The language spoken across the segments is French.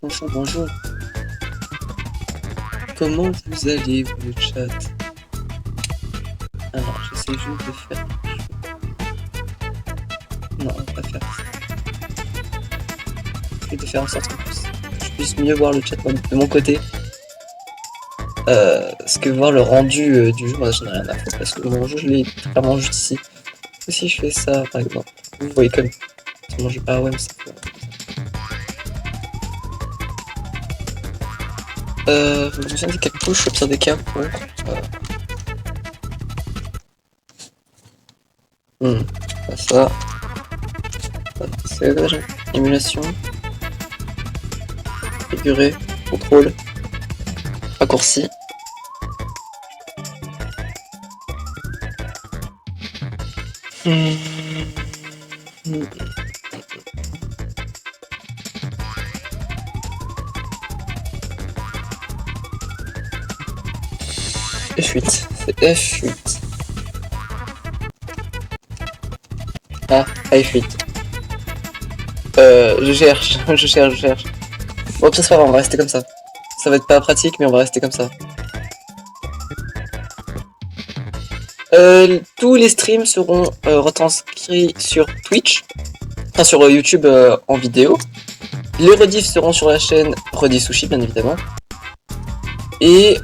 Bonjour, bonjour. Comment vous allez, vous, le chat? Alors, j'essaie juste de faire... Non, on va pas faire ça. J'essaie de faire en sorte que je puisse mieux voir le chat de mon côté. Parce que voir le rendu du jeu, moi j'en ai rien à foutre, parce que mon jeu je l'ai clairement juste ici. Et si je fais ça, par exemple, vous voyez comme... Mon jeu... Ah ouais, mais c'est... Faut que je fasse des cartouches, observe des cas pour... Pas ça. C'est déjà émulation. Figuré. Contrôle. Raccourci. F8. C'est F8. Ah, F8. Je cherche, je cherche. Bon, pire, c'est pas grave, on va rester comme ça. Ça va être pas pratique, mais on va rester comme ça. Tous les streams seront retranscrits sur Twitch, enfin sur YouTube en vidéo. Les rediffs seront sur la chaîne Rediff Sushi, bien évidemment. Et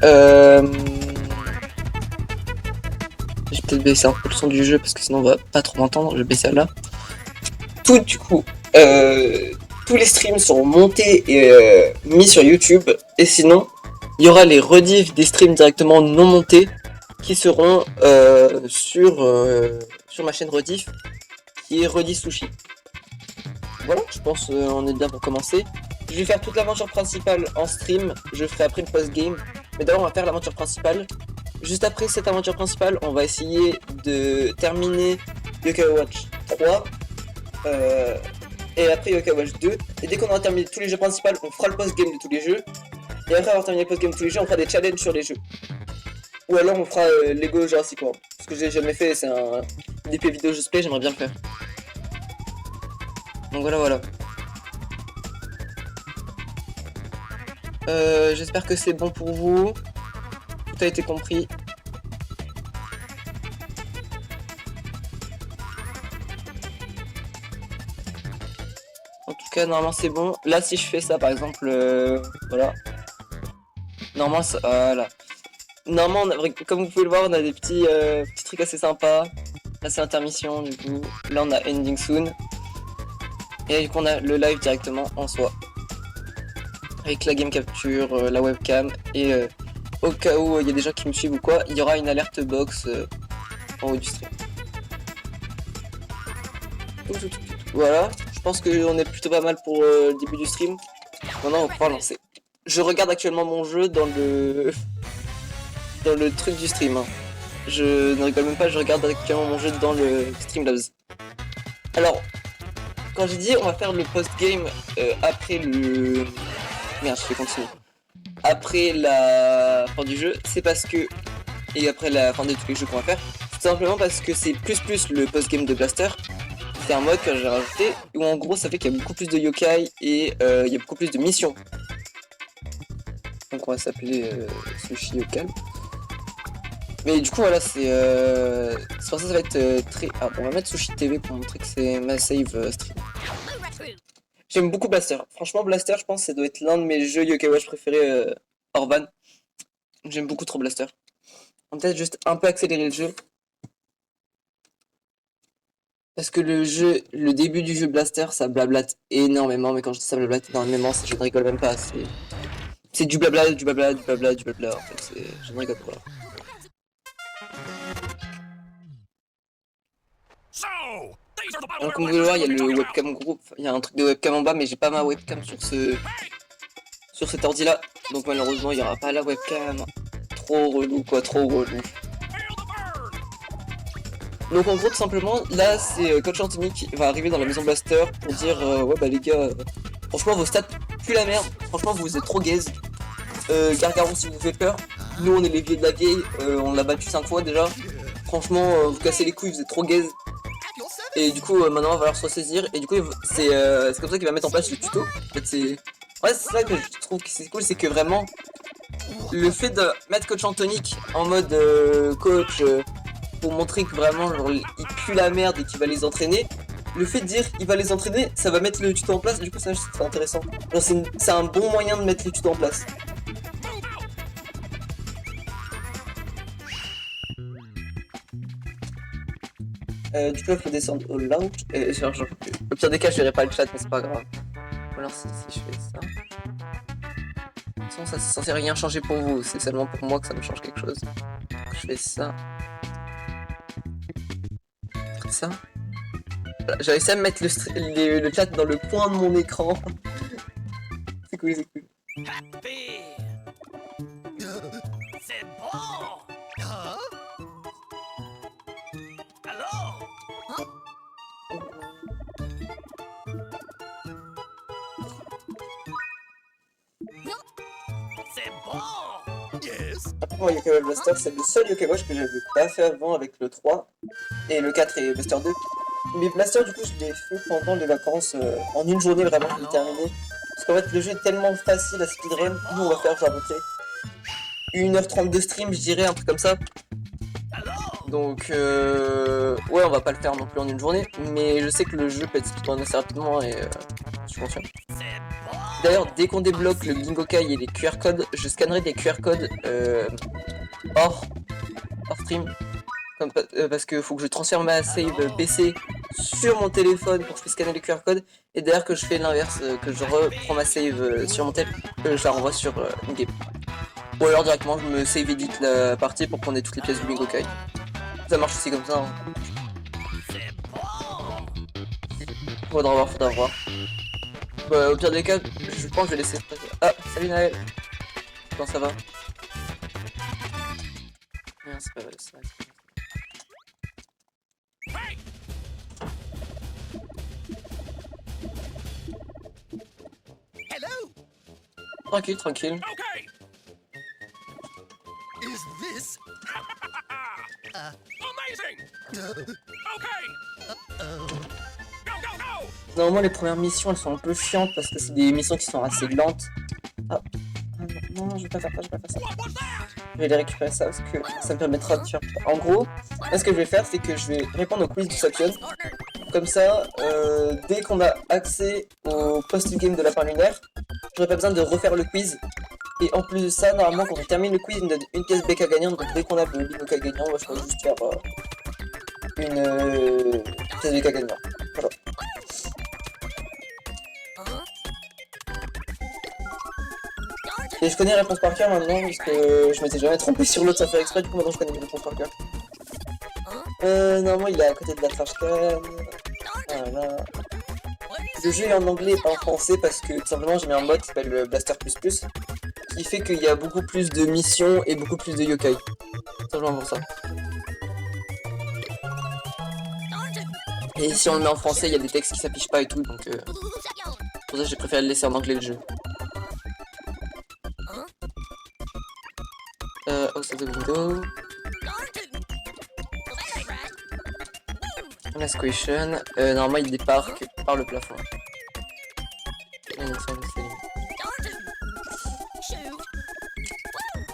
j'ai peut-être baissé un peu le son du jeu parce que sinon on va pas trop m'entendre. Je vais baisser là. Tout du coup, tous les streams seront montés et mis sur YouTube. Et sinon, il y aura les rediffs des streams directement non montés qui seront sur ma chaîne Rediff, qui est Rediff Sushi. Voilà, je pense on est bien pour commencer. Je vais faire toute l'aventure principale en stream, je ferai après le post-game. Mais d'abord on va faire l'aventure principale. Juste après cette aventure principale, on va essayer de terminer Yokai Watch 3. Et après Yokai Watch 2. Et dès qu'on aura terminé tous les jeux principaux, on fera le post-game de tous les jeux. Et après avoir terminé le post-game de tous les jeux, on fera des challenges sur les jeux. Ou alors on fera Lego Jurassic World. Ce que j'ai jamais fait, c'est un DP vidéo just play, j'aimerais bien le faire. Donc voilà. J'espère que c'est bon pour vous. Tout a été compris. En tout cas, normalement c'est bon. Là, si je fais ça, par exemple, voilà. Normalement, ça, voilà. Normalement, comme vous pouvez le voir, on a des petits trucs assez sympas. Là, c'est intermission, du coup. Là, on a ending soon. Et du coup, on a le live directement en soi. Avec la game capture, la webcam. Et au cas où il y a des gens qui me suivent ou quoi, il y aura une alerte box en haut du stream. Voilà, je pense qu'on est plutôt pas mal pour le début du stream. Maintenant, on va pouvoir lancer. Je regarde actuellement mon jeu dans le truc du stream. Hein. Je ne rigole même pas, je regarde actuellement mon jeu dans le Streamlabs. Alors, quand j'ai dit on va faire le post-game après le... Merde, je vais continuer. Après la fin du jeu, c'est parce que... Et après la fin de tous les jeux qu'on va faire, c'est simplement parce que c'est plus le post-game de Blaster. C'est un mode que j'ai rajouté, où en gros ça fait qu'il y a beaucoup plus de yokai et il y a beaucoup plus de missions. Donc on va s'appeler Sushi Yokai. Mais du coup voilà, c'est pour ça que ça va être très... Ah bon, on va mettre Sushi TV pour montrer que c'est ma save stream. J'aime beaucoup Blaster. Franchement Blaster, je pense que ça doit être l'un de mes jeux Yokai Watch préférés hors van. J'aime beaucoup trop Blaster. On va peut-être juste un peu accélérer le jeu. Parce que le début du jeu Blaster, ça blablate énormément. Mais quand je dis ça blablate énormément, je ne rigole même pas. C'est du blabla. En fait, je ne rigole pas. Alors, comme vous pouvez le voir, il y a le webcam groupe, il y a un truc de webcam en bas, mais j'ai pas ma webcam sur cet ordi là, donc malheureusement il n'y aura pas la webcam. Trop relou quoi, trop relou. Donc en gros tout simplement, là c'est Coach Anthony qui va arriver dans la maison Blaster pour dire ouais bah les gars, franchement vos stats puent la merde, franchement vous êtes trop gaze. Gargaron si vous fait peur, nous on est les vieux de la vieille, on l'a battu 5 fois déjà. Franchement vous cassez les couilles, vous êtes trop gaze. Et du coup maintenant il va falloir se ressaisir et du coup c'est comme ça qu'il va mettre en place le tuto. En fait c'est Ouais, c'est ça que je trouve que c'est cool, c'est que vraiment, le fait de mettre Coach Anthonic en mode coach pour montrer que vraiment genre, il pue la merde et qu'il va les entraîner, le fait de dire il va les entraîner, ça va mettre le tuto en place, du coup ça c'est intéressant. C'est un bon moyen de mettre les tutos en place. Du coup il faut descendre au lounge, et genre, au pire des cas je verrai pas le chat mais c'est pas grave. Ou alors si je fais ça... De toute façon ça c'est censé rien changer pour vous, c'est seulement pour moi que ça me change quelque chose. Je fais ça. Ça. J'ai réussi à me mettre le chat dans le coin de mon écran. C'est cool, c'est cool. C'est bon. Hein? Alors? Hein? C'est bon. Yes. Après moi Yokai Watch Blaster c'est le seul Yokai Watch que j'avais pas fait avant avec le 3 et le 4 et Buster 2. Mais Blaster du coup je l'ai fait pendant les vacances en une journée vraiment je l'ai terminé. Parce qu'en fait le jeu est tellement facile à speedrun, nous on va faire genre à peu près 1h30 de stream je dirais, un truc comme ça. Donc ouais on va pas le faire non plus en une journée, mais je sais que le jeu peut être speedrun assez rapidement et je suis confiant. D'ailleurs dès qu'on débloque le Bingokai et les QR codes, je scannerai des QR codes hors stream. Comme, parce que faut que je transfère ma save PC sur mon téléphone pour que je puisse scanner les QR codes, et d'ailleurs que je fais l'inverse, que je reprends ma save sur mon tel, que je la renvoie sur une game. Ou alors directement je me save edit la partie pour qu'on ait toutes les pièces du Bingokai. Ça marche aussi comme ça. Hein. Faudra voir. Bah, au pire des cas, je pense que je vais laisser. Ah, salut Naël. Comment ça va? Non, c'est pas vrai, c'est vrai. Hello. Tranquille, tranquille. Okay. Is this amazing? Okay. Go, go, go. Normalement les premières missions elles sont un peu chiantes parce que c'est des missions qui sont assez lentes. Ah, non, je vais pas faire ça, Je vais les récupérer ça parce que ça me permettra de faire... En gros, là ce que je vais faire c'est que je vais répondre au quiz du Sapion. Comme ça, dès qu'on a accès au post-game de Lapin Lunaire, j'aurai pas besoin de refaire le quiz. Et en plus de ça, normalement quand on termine le quiz, il me donne une pièce BK gagnante. Donc dès qu'on a le Bingokai gagnant, je vais juste faire une pièce BK gagnante. Voilà. Et je connais la réponse par cœur maintenant, parce que je m'étais jamais trompé sur l'autre sans faire exprès, du coup maintenant je connais les réponses par cœur. Normalement il est à côté de la trash can. Voilà. Le jeu est en anglais et pas en français parce que tout simplement j'ai mis un mode qui s'appelle Blaster++, qui fait qu'il y a beaucoup plus de missions et beaucoup plus de yokai. Simplement pour ça. Et si on le met en français, il y a des textes qui s'affichent pas et tout, donc pour ça j'ai préféré le laisser en anglais le jeu. Outside the window. Last question. Normalement il débarque par le plafond.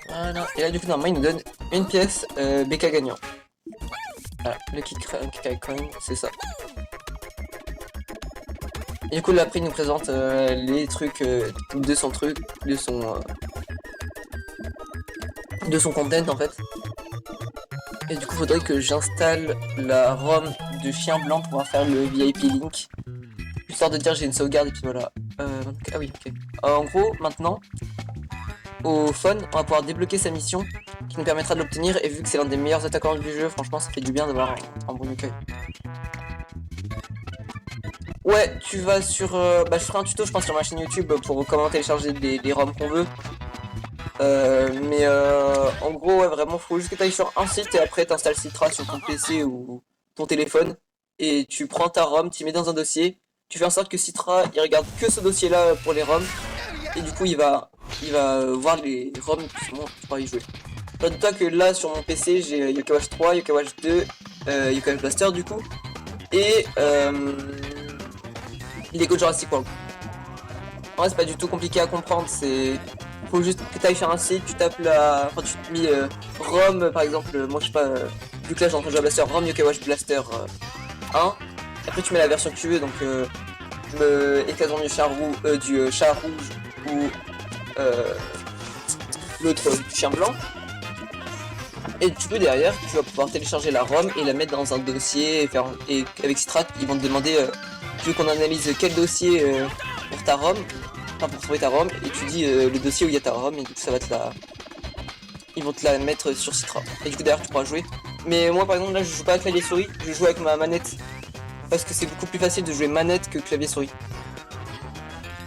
Voilà. Et là du coup normalement il nous donne une pièce BK gagnant. Voilà, le kick coin, c'est ça. Et du coup là après il nous présente les trucs de son content en fait. Et du coup faudrait que j'installe la ROM de chien blanc pour pouvoir faire le VIP link. Histoire de dire j'ai une sauvegarde et puis voilà. Ah oui ok. En gros maintenant au fun on va pouvoir débloquer sa mission qui nous permettra de l'obtenir, et vu que c'est l'un des meilleurs attaquants du jeu, franchement ça fait du bien d'avoir un bon Yokai. Ouais, tu vas sur... je ferai un tuto je pense sur ma chaîne YouTube pour comment télécharger les ROM qu'on veut. En gros ouais, vraiment faut juste que tu ailles sur un site et après t'installes Citra sur ton PC ou ton téléphone et tu prends ta ROM, tu mets dans un dossier, tu fais en sorte que Citra il regarde que ce dossier là pour les ROM et du coup il va voir les ROM qui sont pas y jouer. Dis-toi que là sur mon PC j'ai Yokai Watch 3, Yokai Watch 2, Yokai Watch Blaster du coup et Lego Jurassic World. En vrai, c'est pas du tout compliqué à comprendre, c'est... Faut juste que tu ailles sur un site, tu tapes la... Enfin, tu te mets ROM, par exemple, moi je sais pas, vu que là j'ai en train de jouer à Blaster, ROM Yokai Watch Blaster 1. Après tu mets la version que tu veux, donc éclatement du chat rouge ou l'autre du chien blanc. Et du coup derrière, tu vas pouvoir télécharger la ROM et la mettre dans un dossier et avec Strat, ils vont te demander tu veux qu'on analyse quel dossier pour ta ROM, enfin pour trouver ta ROM, et tu dis le dossier où il y a ta ROM et du coup ça va te la... Ils vont te la mettre sur Citra. Et du coup derrière tu pourras jouer. Mais moi par exemple là je joue pas avec clavier souris, je joue avec ma manette. Parce que c'est beaucoup plus facile de jouer manette que clavier souris.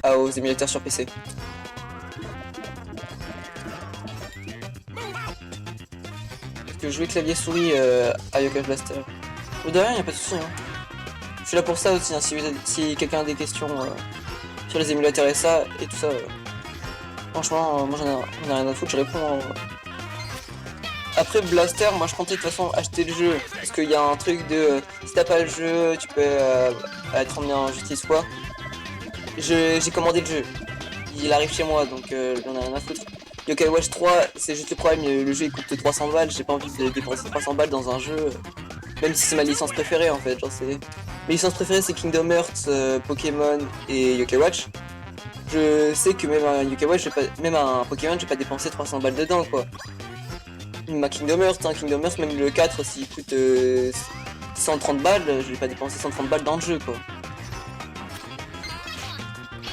Aux émulateurs sur PC. Parce que jouer clavier souris à Yokai Blaster. Ou de rien, y a pas de soucis. Hein. Je suis là pour ça aussi, hein, si quelqu'un a des questions sur les émulateurs et ça, et tout ça. Franchement, moi j'en ai rien à foutre, je réponds. Après Blaster, moi je comptais de toute façon acheter le jeu. Parce qu'il y a un truc de si t'as pas le jeu, tu peux être emmené en justice quoi. J'ai commandé le jeu. Il arrive chez moi donc j'en ai rien à foutre. Yokai Watch 3, c'est juste le problème, le jeu il coûte 300 balles, j'ai pas envie de dépenser 300 balles dans un jeu. Même si c'est ma licence préférée en fait, genre c'est... Mes licences préférées c'est Kingdom Hearts, Pokémon et Yokai Watch. Je sais que même un Yokai Watch, même un Pokémon, j'ai pas dépensé 300 balles dedans quoi. Ma Kingdom Hearts, hein, Kingdom Hearts, même le 4 s'il coûte 130 balles, je vais pas dépenser 130 balles dans le jeu quoi.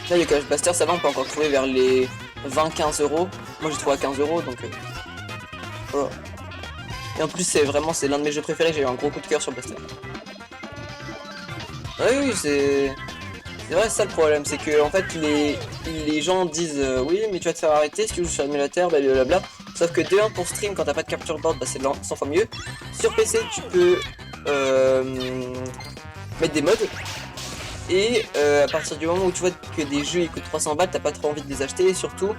Là Yokai Watch Blaster ça va, on peut encore trouver vers les 20-15 euros. Moi j'ai trouvé à 15 euros donc voilà. Et en plus c'est l'un de mes jeux préférés, j'ai eu un gros coup de cœur sur Blaster. Oui c'est vrai, c'est ça le problème, c'est que en fait les gens disent oui mais tu vas te faire arrêter si tu joues sur émulateur, blablabla. Sauf que de 1 pour stream quand t'as pas de capture board, bah c'est 100 fois mieux. Sur PC tu peux mettre des mods. Et à partir du moment où tu vois que des jeux ils coûtent 300 balles, t'as pas trop envie de les acheter. Et surtout,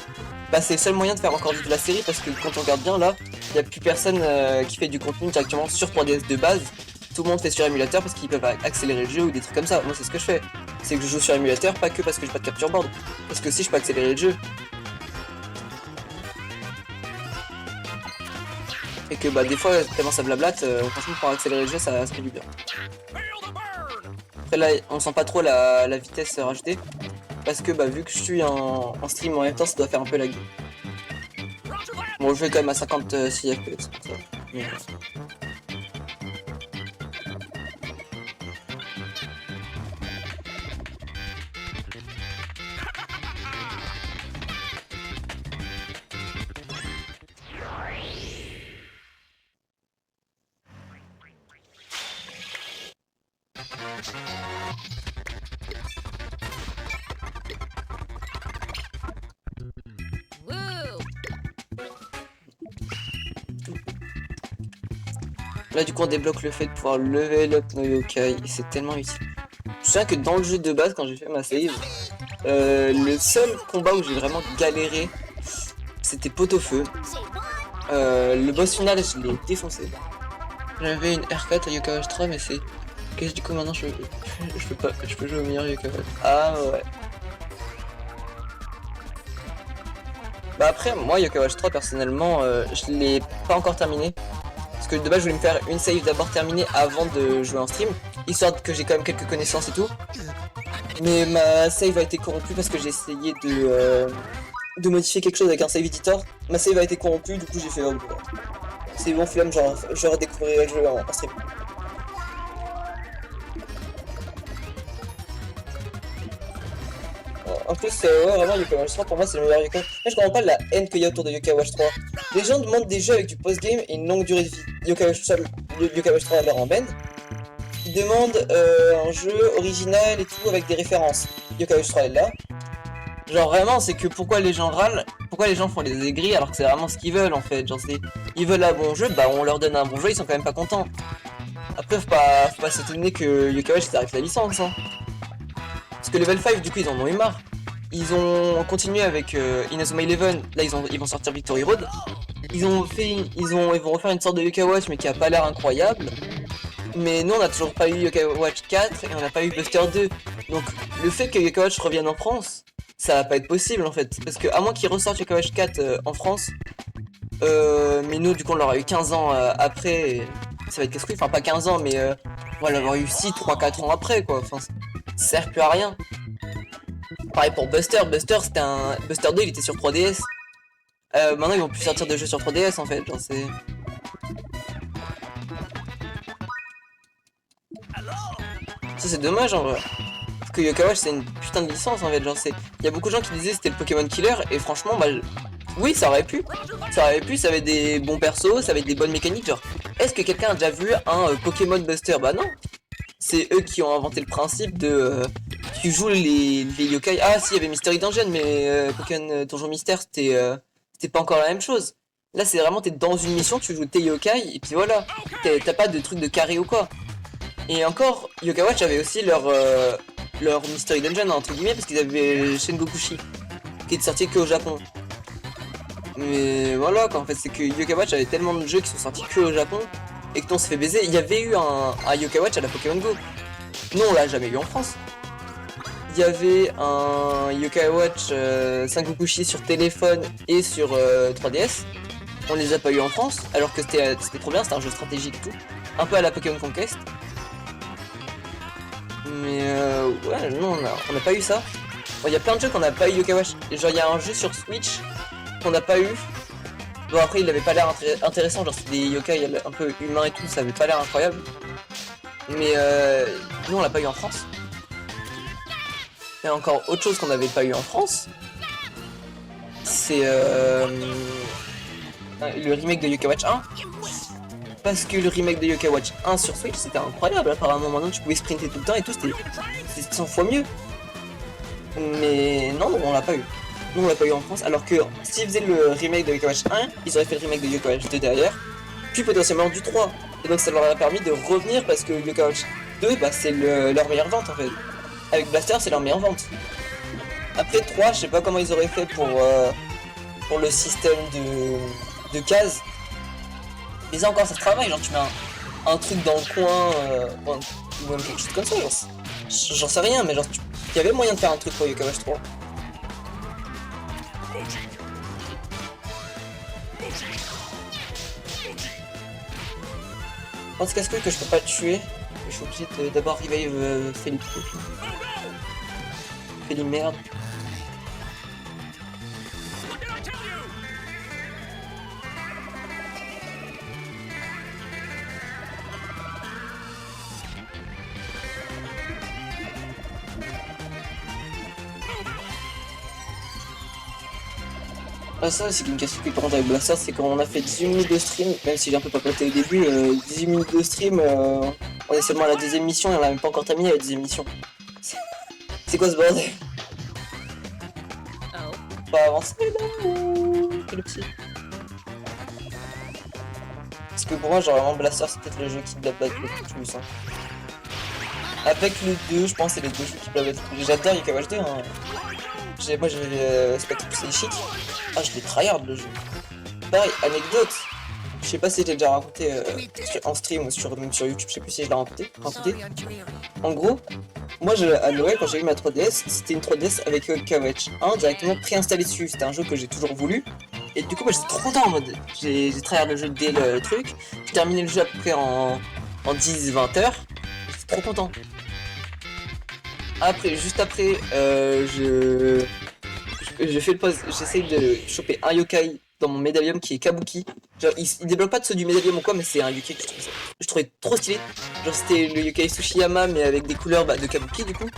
bah, c'est le seul moyen de faire encore vivre la série parce que quand on regarde bien là, il n'y a plus personne qui fait du contenu directement sur 3DS de base. Tout le monde fait sur émulateur parce qu'ils peuvent accélérer le jeu ou des trucs comme ça. Moi c'est ce que je fais. C'est que je joue sur émulateur, pas que parce que j'ai pas de capture board. Parce que si je peux accélérer le jeu. Et que bah des fois tellement ça blablate, franchement pour accélérer le jeu ça fait du bien. Après là on sent pas trop la vitesse rajoutée. Parce que bah vu que je suis en stream en même temps ça doit faire un peu lag. Bon je vais quand même à 56 FPS. Mais... Là du coup on débloque le fait de pouvoir level up nos yokai et c'est tellement utile. Je me souviens que dans le jeu de base quand j'ai fait ma save, le seul combat où j'ai vraiment galéré c'était Pot-au-Feu. Le boss final je l'ai défoncé. J'avais une R4 à Yokai Watch 3 mais c'est... Qu'est-ce du coup maintenant je peux pas, je peux jouer au meilleur Yokai Watch. Ah ouais. Bah après moi Yokai Watch 3 personnellement je l'ai pas encore terminé. Parce que de base je voulais me faire une save d'abord terminée avant de jouer en stream, histoire que j'ai quand même quelques connaissances et tout. Mais ma save a été corrompue parce que j'ai essayé de modifier quelque chose avec un save editor. Ma save a été corrompue, du coup j'ai fait oh, c'est bon flemme, genre je redécouvrirai le jeu en stream. En plus, ouais, vraiment, Yokai Watch 3 pour moi c'est le meilleur Yokai. Moi je comprends pas la haine qu'il y a autour de Yokai Watch 3. Les gens demandent des jeux avec du post-game et une longue durée de vie. Yokai Watch 3 leur embête. Ils demandent un jeu original et tout avec des références. Yokai Watch 3 est là. Genre vraiment, c'est que pourquoi les gens râlent, pourquoi les gens font les aigris alors que c'est vraiment ce qu'ils veulent en fait. Genre ils veulent un bon jeu, bah on leur donne un bon jeu, ils sont quand même pas contents. Après faut pas s'étonner que Yokai Watch s'arrête la licence hein. Parce que Level 5 du coup ils en ont eu marre. Ils ont continué avec Inazuma Eleven, là ils vont sortir Victory Road. Ils vont refaire une sorte de Yokai Watch mais qui a pas l'air incroyable. Mais nous on a toujours pas eu Yokai Watch 4 et on n'a pas eu Buster 2. Donc le fait que Yokai Watch revienne en France, ça va pas être possible en fait. Parce que à moins qu'ils ressortent Yokai Watch 4 en France, mais nous du coup on l'aura eu 15 ans après, et ça va être casse-couille, enfin pas 15 ans, mais on va l'avoir eu 6, 3, 4 ans après quoi, enfin ça sert plus à rien. Pareil pour Buster, c'était un... Buster 2 il était sur 3DS. Maintenant ils vont plus sortir de jeux sur 3DS en fait, genre c'est... Ça c'est dommage en vrai. Parce que Yokai Watch c'est une putain de licence en fait, genre c'est... Il y a beaucoup de gens qui disaient c'était le Pokémon Killer, et franchement bah... Oui ça aurait pu, ça avait des bons persos, ça avait des bonnes mécaniques, genre... Est-ce que quelqu'un a déjà vu un Pokémon Buster? Bah non. C'est eux qui ont inventé le principe de... tu joues les yokai... Ah si, il y avait Mystery Dungeon, mais Pokémon Donjon Mystère, c'était pas encore la même chose. Là, c'est vraiment, t'es dans une mission, tu joues tes yokai, et puis voilà. T'as pas de truc de carré ou quoi. Et encore, Yokai Watch avait aussi leur Mystery Dungeon, entre guillemets, parce qu'ils avaient Shengokushi, qui est sorti que au Japon. Mais voilà, quoi, en fait, c'est que Yokai Watch avait tellement de jeux qui sont sortis que au Japon, et que nous on s'est fait baiser. Il y avait eu un Yokai Watch à la Pokémon Go. Nous on l'a jamais eu en France. Il y avait un Yokai Watch Sengokushi sur téléphone et sur 3DS. On les a pas eu en France, alors que c'était trop bien, c'était un jeu stratégique et tout. Un peu à la Pokémon Conquest. Mais ouais, non, on n'a pas eu ça. Bon, il y a plein de jeux qu'on n'a pas eu Yokai Watch. Genre il y a un jeu sur Switch qu'on n'a pas eu. Bon après il avait pas l'air intéressant, genre c'est des yokai un peu humains et tout, ça avait pas l'air incroyable. Mais nous on l'a pas eu en France. Et encore autre chose qu'on n'avait pas eu en France, c'est le remake de Yokai Watch 1. Parce que le remake de Yokai Watch 1 sur Switch c'était incroyable, apparemment maintenant tu pouvais sprinter tout le temps et tout, c'était 100 fois mieux. Mais non, on l'a pas eu. Nous on l'a pas eu en France, alors que s'ils faisaient le remake de Yokai Watch 1, ils auraient fait le remake de Yokai Watch 2 derrière, puis potentiellement du 3. Et donc ça leur a permis de revenir parce que Yokai Watch 2, bah, c'est leur meilleure vente en fait. Avec Blaster, c'est leur meilleure vente. Après 3, je sais pas comment ils auraient fait pour le système de cases. Mais ça encore, ça se travaille, genre tu mets un truc dans le coin, ou même quelque chose comme ça, j'en sais rien, mais genre il y avait moyen de faire un truc pour Yokai Watch 3. Je pense casse-couille que je peux pas le tuer. Je suis obligé de d'abord revive Felipe. Felipe merde. Ah ça c'est une casse-couille par contre avec Blaster, c'est quand on a fait 18 minutes de stream, même si j'ai un peu papoté au début, 18 minutes de stream, on est seulement à la deuxième mission et on a même pas encore terminé la deuxième mission. C'est quoi ce bordel? Pas avancer là ou... le petit. Parce que pour moi genre vraiment Blaster c'est peut-être le jeu qui blabla le plus hein. Avec le 2 je pense c'est les deux jeux qui blabla le plus. J'adore Yokai Watch 2 hein. Moi j'avais Spectre Psychique. Ah je l'ai tryhard le jeu. Pareil, anecdote. Je sais pas si j'ai déjà raconté en stream ou même sur YouTube, je sais plus si je l'ai raconté. En gros, moi à Noël quand j'ai eu ma 3DS, c'était une 3DS avec Yokai Watch 1 directement préinstallé dessus. C'était un jeu que j'ai toujours voulu. Et du coup moi j'étais trop content en mode. J'ai tryhard le jeu dès le truc. J'ai terminé le jeu à peu près en 10-20 heures. J'étais trop content. Après, juste après, je fais le pause, j'essaye de choper un yokai dans mon médaillum qui est Kabuki. Genre, il débloque pas de ceux du médaillum ou quoi, mais c'est un yokai que je trouvais trop stylé. Genre, c'était le yokai Tsushiyama, mais avec des couleurs de Kabuki du coup.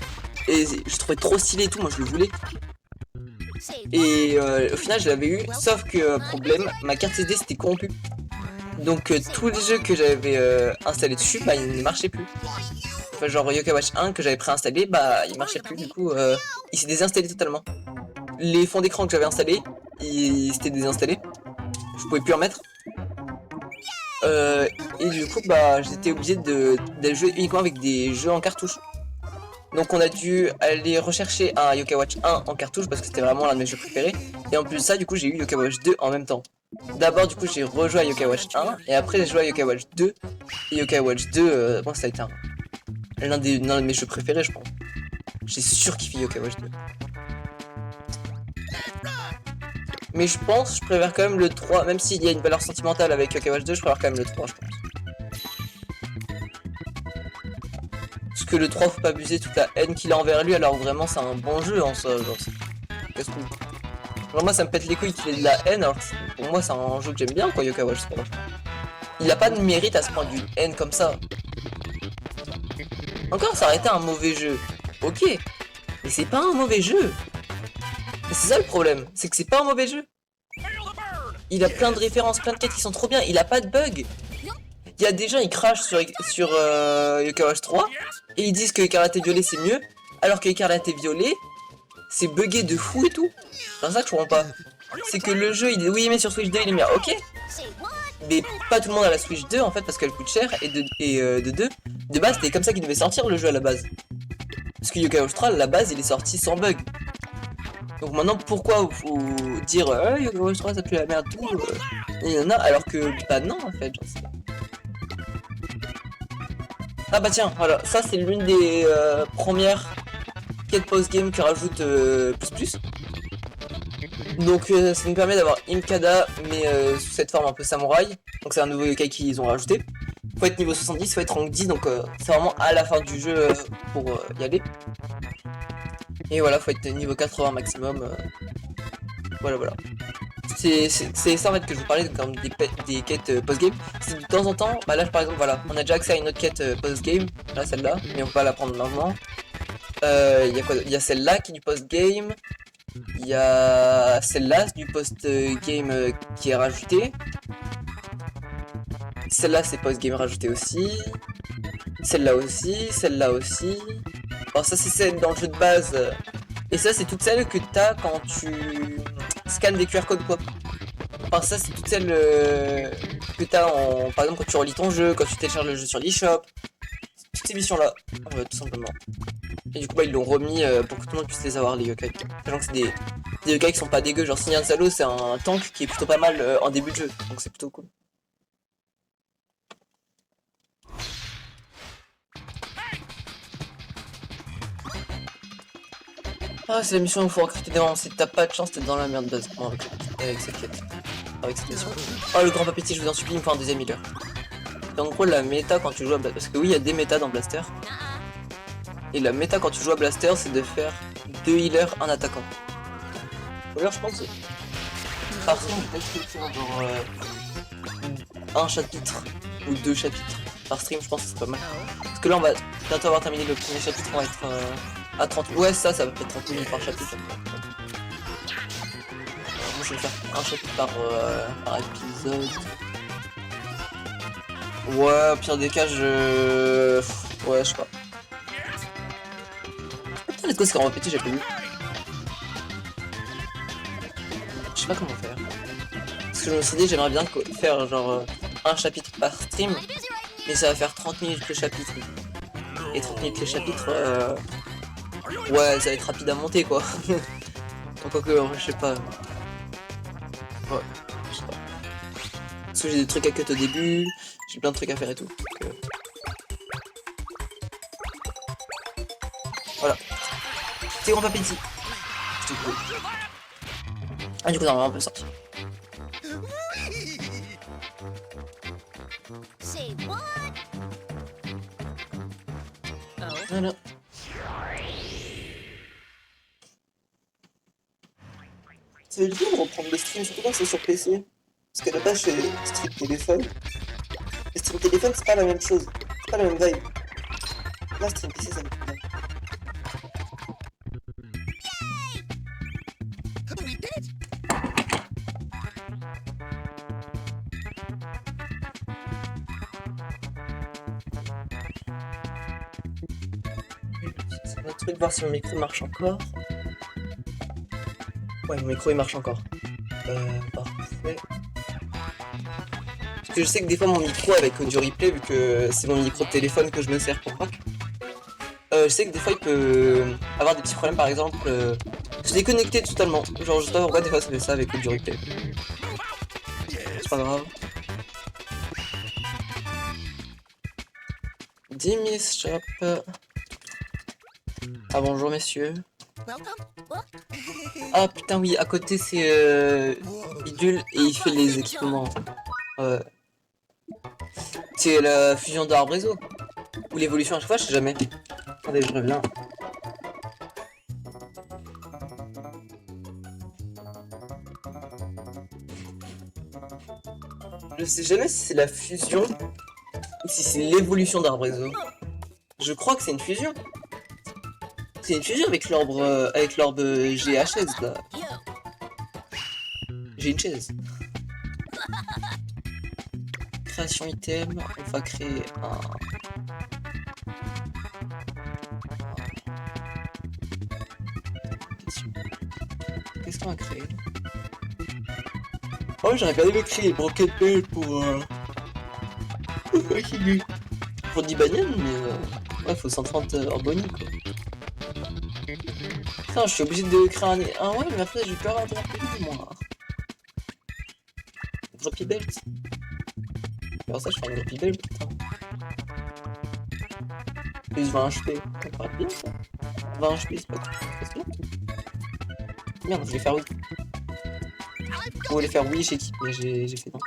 Et je trouvais trop stylé et tout, moi je le voulais. Et au final, je l'avais eu, sauf que problème, ma carte SD s'était corrompue. Donc, tous les jeux que j'avais installés dessus, bah, ils ne marchaient plus. Enfin, genre Yokai Watch 1 que j'avais préinstallé, bah il marchait plus du coup, il s'est désinstallé totalement. Les fonds d'écran que j'avais installés, ils s'étaient désinstallés. Je pouvais plus en mettre. Et du coup bah j'étais obligé de jouer uniquement avec des jeux en cartouche. Donc on a dû aller rechercher un Yokai Watch 1 en cartouche parce que c'était vraiment l'un de mes jeux préférés. Et en plus de ça du coup j'ai eu Yokai Watch 2 en même temps. D'abord du coup j'ai rejoué à Yokai Watch 1 et après j'ai joué à Yokai Watch 2. Et Yokai Watch 2, bon ça a été l'un de mes jeux préférés je pense. J'ai surkiffé Yokai Watch 2. Mais je pense, je préfère quand même le 3, même s'il y a une valeur sentimentale avec Yokai Watch 2, je préfère quand même le 3, je pense. Parce que le 3, faut pas abuser toute la haine qu'il a envers lui, alors vraiment c'est un bon jeu en soi, genre. Qu'est-ce que... Genre moi ça me pète les couilles qu'il ait de la haine, alors pour moi c'est un jeu que j'aime bien quoi, Yokai Watch 3. Il a pas de mérite à se prendre d'une haine comme ça. Encore ça aurait été un mauvais jeu, ok. Mais c'est pas un mauvais jeu. C'est ça le problème, c'est que c'est pas un mauvais jeu. Il a plein de références, plein de quêtes qui sont trop bien, il a pas de bug. Il y a des gens, ils crachent sur Yokai Watch 3 et ils disent que Écarlate Violet c'est mieux, alors que Écarlate Violet c'est buggé de fou et tout. C'est ça que je comprends pas. C'est que le jeu, il est... oui mais sur Switch 2 il est meilleur, ok. Mais pas tout le monde a la Switch 2 en fait parce qu'elle coûte cher et de deux. De base c'était comme ça qu'il devait sortir le jeu à la base. Parce que Yokai Watch 3 à la base il est sorti sans bug. Donc maintenant pourquoi faut dire Yokai Watch 3 ça pue la merde tout alors que bah non en fait genre, ah bah tiens voilà ça c'est l'une des premières quêtes post-game que rajoute plus. Donc ça nous permet d'avoir Imkada mais sous cette forme un peu samouraï. Donc c'est un nouveau yokai qu'ils ont rajouté. Faut être niveau 70, faut être rank 10 donc c'est vraiment à la fin du jeu pour y aller. Et voilà, faut être niveau 80 maximum. Voilà. C'est ça en fait que je vous parlais comme des quêtes post-game. C'est de temps en temps, bah là par exemple voilà, on a déjà accès à une autre quête post-game, là celle-là, mais on peut pas la prendre maintenant. Il y a celle-là qui est du post-game. Il y a celle-là du post-game qui est rajoutée. Celle-là c'est post-game rajouté aussi. Celle-là aussi. Alors ça c'est celle dans le jeu de base. Et ça c'est toutes celles que t'as quand tu scannes des QR codes quoi. Enfin ça c'est toutes celles que t'as en... Par exemple quand tu relis ton jeu, quand tu télécharges le jeu sur l'eShop. Toutes ces missions là, tout simplement. Et du coup bah ils l'ont remis pour que tout le monde puisse les avoir les yokai. Sachant que c'est des yokai qui sont pas dégueux, genre Signan Salo c'est un tank qui est plutôt pas mal en début de jeu. Donc c'est plutôt cool. Ah c'est la mission où il faut recruter des membres, si t'as pas de chance t'es dans la merde basiquement avec cette quête. Avec cette mission. Oh le grand papetier je vous en supplie il me faut un deuxième healer. Et en gros la méta quand tu joues à Blaster, parce que oui il y a des méta dans Blaster. Et la méta quand tu joues à Blaster c'est de faire 2 healers, un attaquant. D'ailleurs je pense par contre je vais faire genre un chapitre ou 2 chapitres par stream, je pense que c'est pas mal. Parce que là on va bientôt avoir terminé le premier chapitre, on va être à 30. Ouais ça va peut-être 30 minutes par chapitre. Moi je vais faire un chapitre par épisode. Ouais au pire des cas je... Ouais je sais pas. Putain let's go c'est grand petit j'ai pas vu. Je sais pas comment faire. Parce que je me suis dit j'aimerais bien faire genre un chapitre par stream. Mais ça va faire 30 minutes le chapitre. Et 30 minutes le chapitre ouais ça va être rapide à monter quoi. Donc encore je sais pas. Ouais je sais pas. Parce que j'ai des trucs à cut au début. J'ai plein de trucs à faire et tout. Donc, voilà. C'est grand papéti. C'est cool. Ah du coup normalement on peut sortir. Voilà. C'est dur de reprendre le stream, surtout quand c'est sur PC. Parce qu'à la base, je fais stream téléphone. Le stream téléphone, c'est pas la même chose. C'est pas la même vibe. Là, stream PC, ça me plaît bien. C'est un truc de voir si mon micro marche encore. Ouais, mon micro il marche encore. Parfait. Parce que je sais que des fois mon micro avec audio replay, vu que c'est mon micro de téléphone que je me sers pour rock, je sais que des fois il peut avoir des petits problèmes, par exemple. Je l'ai connecté totalement. Genre je sais pas pourquoi des fois ça fait ça avec audio replay. C'est pas grave. 10 Miss Shop. Ah bonjour messieurs. Ah putain oui, à côté c'est Idule et il fait les équipements. Ouais. C'est la fusion d'arbre réseau. Ou l'évolution à chaque fois, je sais jamais. Attendez, je reviens. Je sais jamais si c'est la fusion ou si c'est l'évolution d'arbre réseau. Je crois que c'est une fusion. C'est une fusion avec l'orbe GHS là. J'ai une chaise. Création item, on va créer un... Qu'est-ce qu'on va créer? Oh, j'aurais bien aimé créer Broken Bell pour... pour 10 bagnoles, mais... ouais, faut 130 Orboni, quoi. Putain, je suis obligé de créer un... Ah ouais, mais après, j'ai peur d'un Droppy, moi. Droppy Belt. Alors ça, je fais un Droppy Belt, putain. Plus 20 HP. Ça paraît bien, ça. 20 HP, c'est pas bien. Merde, je voulais faire oui. Je voulais faire oui, j'équipe, mais j'ai fait non.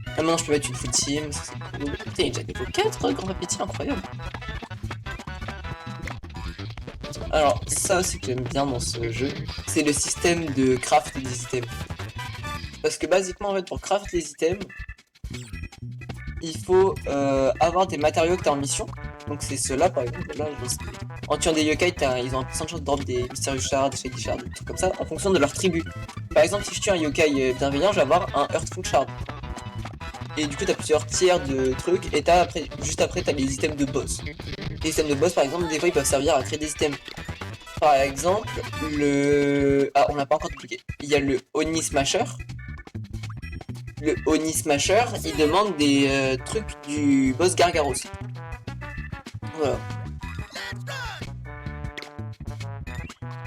Ah, maintenant, je peux mettre une full team. Ça, c'est cool. Putain, il y a déjà niveau 4, grand appétit, incroyable. Alors, ça aussi que j'aime bien dans ce jeu, c'est le système de craft des items. Parce que basiquement, en fait, pour craft les items, il faut avoir des matériaux que tu as en mission. Donc c'est ceux-là, par exemple. Là, en tuant des yokai, ils ont un % de chance de drop des Mysterious Shards, des Shady Shards, des trucs comme ça, en fonction de leur tribu. Par exemple, si je tue un yokai bienveillant, je vais avoir un Earthful Shard. Et du coup, tu as plusieurs tiers de trucs, et juste après, tu as les items de boss. Les items de boss, par exemple, des fois, ils peuvent servir à créer des items. Par exemple, ah, on l'a pas encore expliqué. Il y a le Oni Smasher. Le Oni Smasher, il demande des trucs du boss Gargaros. Voilà.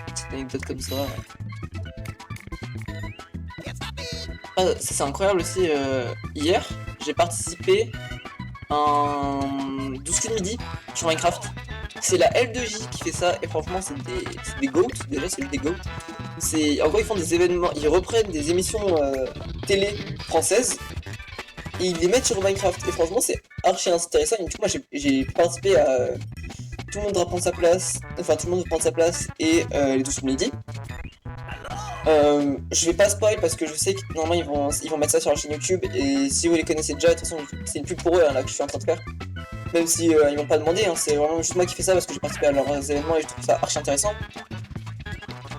Petite anecdote comme ça. Ah, ça c'est incroyable aussi. Hier, j'ai participé à un 12 coups de midi sur Minecraft. C'est la L2J qui fait ça et franchement c'est des GOAT. Déjà c'est des GOAT. En gros ils font des événements, ils reprennent des émissions télé françaises et ils les mettent sur Minecraft et franchement c'est archi intéressant. Et du coup moi j'ai participé à tout le monde va prendre sa place, enfin tout le monde va prendre sa place et les 12 midi. Je vais pas spoil parce que je sais que normalement ils vont mettre ça sur la chaîne YouTube et si vous les connaissez déjà, de toute façon c'est une pub pour eux hein, là que je suis en train de faire. Même si ils m'ont pas demandé, hein, c'est vraiment juste moi qui fais ça parce que j'ai participé à leurs événements et je trouve ça archi intéressant.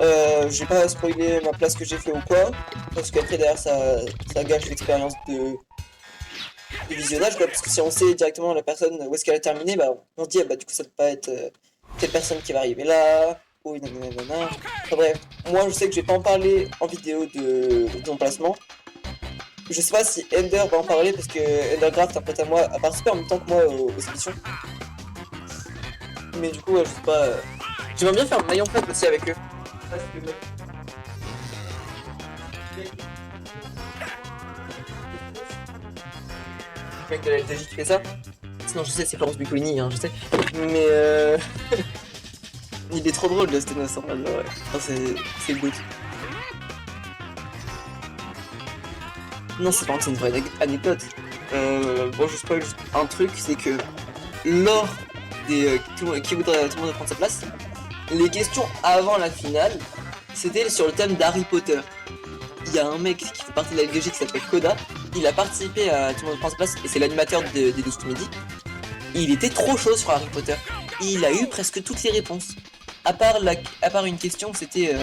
Je vais pas spoiler ma place que j'ai fait ou quoi, parce qu'après derrière ça gâche l'expérience de visionnage quoi, parce que si on sait directement la personne où est-ce qu'elle a terminé, bah on se dit ah, bah du coup ça peut pas être telle personne qui va arriver là, ou nanana. Enfin bref, moi je sais que je vais pas en parler en vidéo de mon placement. Je sais pas si Ender va en parler parce que Endercraft, un pote à moi, a participé en même temps que moi aux émissions. Mais du coup, je sais pas. J'aimerais bien faire un maillon faible aussi avec eux. Le mec de la LTJ qui fait ça. Sinon, je sais, c'est Florence Bucolini, hein, je sais. Mais il est trop drôle, le Stenos, en vrai, ouais. Enfin, c'est le goût. Non, c'est une vraie anecdote. Bon, je spoil juste un truc, c'est que lors des qui voudrait tout le monde prendre sa place, les questions avant la finale, c'était sur le thème d'Harry Potter. Il y a un mec qui fait partie de la LGG qui s'appelle Koda, il a participé à tout le monde prend sa place et c'est l'animateur des 12 midi. Il était trop chaud sur Harry Potter. Il a eu presque toutes les réponses. À part une question, c'était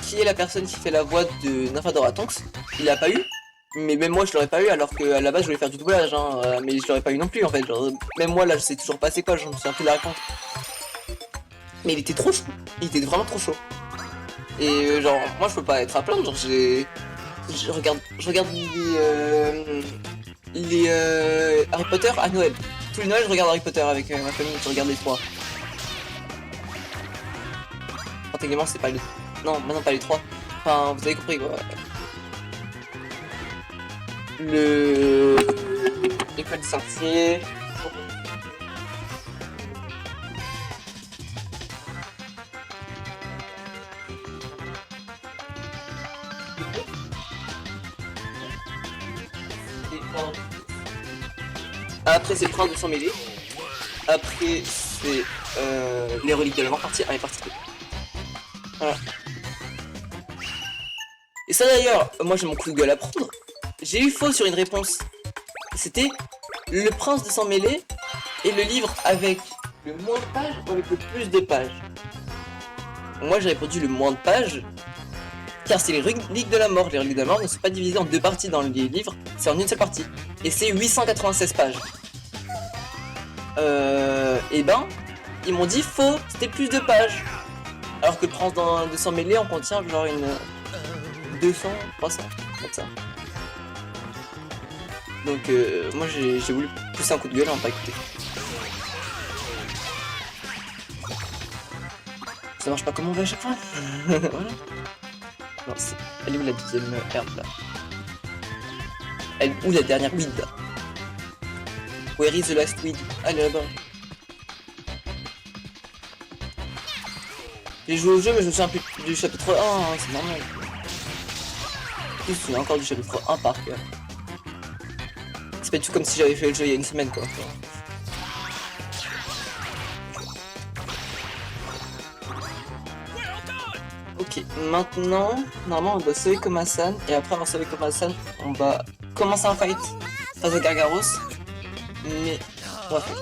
qui est la personne qui fait la voix de Nymphadora Tonks. Il l'a pas eu, mais même moi je l'aurais pas eu alors qu'à la base je voulais faire du doublage, hein, mais je l'aurais pas eu non plus en fait. Genre, même moi là je sais toujours pas c'est quoi, je me souviens plus de la réponse. Mais il était trop chaud, il était vraiment trop chaud. Et genre moi je peux pas être à plaindre, genre je regarde les Harry Potter à Noël. Tous les Noëls je regarde Harry Potter avec ma famille, je regarde les trois. Enfin, techniquement c'est pas les... Non, maintenant pas les trois. Enfin, vous avez compris quoi. L'école des sorciers. Après, c'est le prince de sang mêlé. Après, c'est les reliques de la mort partie 1 et partie 2. Voilà. Et ça d'ailleurs, moi j'ai mon coup de gueule à prendre. J'ai eu faux sur une réponse. C'était le prince de sang mêlé et le livre avec le moins de pages ou avec le plus de pages. Moi j'ai répondu le moins de pages, car c'est les reliques de la mort. Les reliques de la mort ne sont pas divisées en deux parties dans les livres, c'est en une seule partie. Et c'est 896 pages. Et ben, ils m'ont dit faux, c'était plus de pages. Alors que le prince de sang mêlé en contient genre une 200, 300, comme ça. Donc moi j'ai voulu pousser un coup de gueule, on va pas écouter. Ça marche pas comme on veut à chaque fois. Voilà. Non, elle est où la deuxième herbe là? Où la dernière weed là? Where is the last weed? Elle est là-bas. J'ai joué au jeu mais je me souviens plus du chapitre 1, hein, c'est normal. Je me souviens encore du chapitre 1 par cœur. C'est pas du tout comme si j'avais fait le jeu il y a une semaine quoi. Ok, maintenant, normalement on doit sauver Koma-san, et après avoir sauvé Koma-san, on va commencer un fight face à Gargaros, mais on va faire.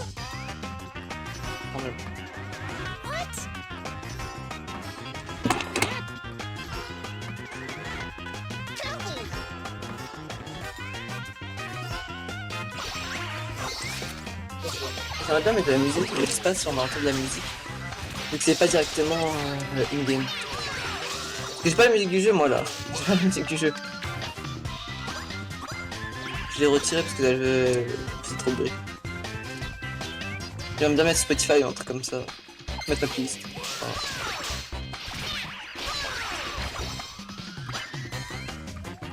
J'aimerais bien mettre de la musique, mais je sais pas si on va entendre de la musique, vu que c'est pas directement in-game. J'ai pas la musique du jeu moi là, j'ai pas la musique du jeu. Je l'ai retiré parce que là c'est trop de bruit. J'aime bien mettre Spotify ou un truc comme ça. Mettre ma playlist. Voilà.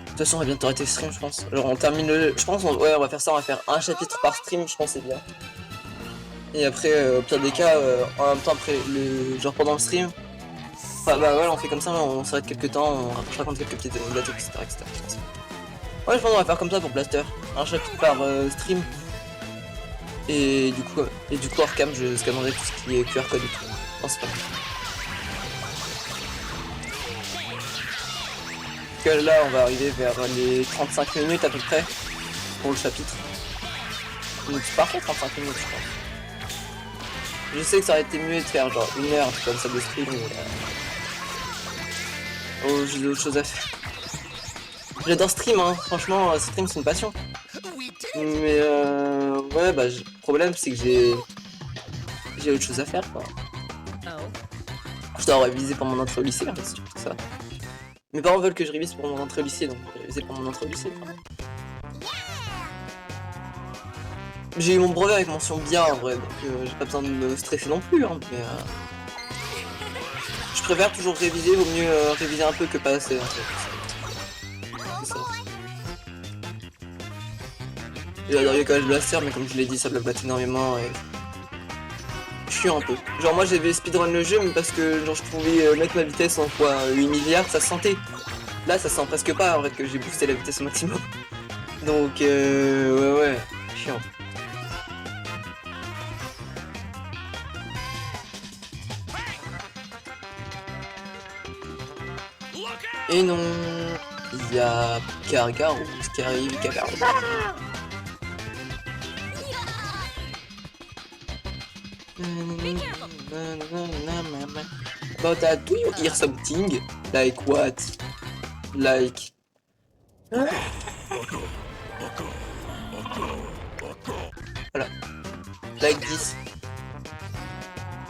De toute façon on va bientôt arrêter le stream je pense. Alors on termine le... Je pense ouais on va faire ça, on va faire un chapitre par stream, je pense c'est bien. Et après au pire des cas, en même temps après le genre pendant le stream. Bah voilà, on fait comme ça, on s'arrête quelques temps, on raconte quelques petites anecdotes, etc. Ouais, je pense qu'on va faire comme ça pour Blaster. Un chapitre par stream. Et du coup, hors cam, je scannerai tout ce qui est QR code et tout. Non, c'est pas mal. Parce que là, on va arriver vers les 35 minutes à peu près pour le chapitre. Donc c'est parfait, 35 minutes, je pense. Je sais que ça aurait été mieux de faire genre 1 heure, comme ça de stream. Oh, j'ai d'autres choses à faire. J'adore stream, hein. Franchement, stream c'est une passion. Mais ouais, bah le problème c'est que j'ai autre chose à faire quoi. Je dois réviser pour mon entrée au lycée, c'est surtout ça. Mes parents veulent que je révise pour mon entrée au lycée, donc je vais réviser pour mon entrée au lycée. J'ai eu mon brevet avec mention bien en vrai, donc j'ai pas besoin de me stresser non plus, hein, mais je préfère toujours réviser, vaut mieux réviser un peu que pas assez. En fait. C'est ça. J'adore Yokai Blaster, mais comme je l'ai dit, ça blablate énormément et chiant un peu. Genre moi j'avais speedrun le jeu, mais parce que genre je pouvais mettre ma vitesse en fois 8 milliards, ça se sentait. Là ça se sent presque pas en vrai que j'ai boosté la vitesse au maximum. Donc ouais, chiant. Et non, il y a Gargaros qui arrive, Gargaros. But do you hear something? Like what? Like... Voilà. Like this.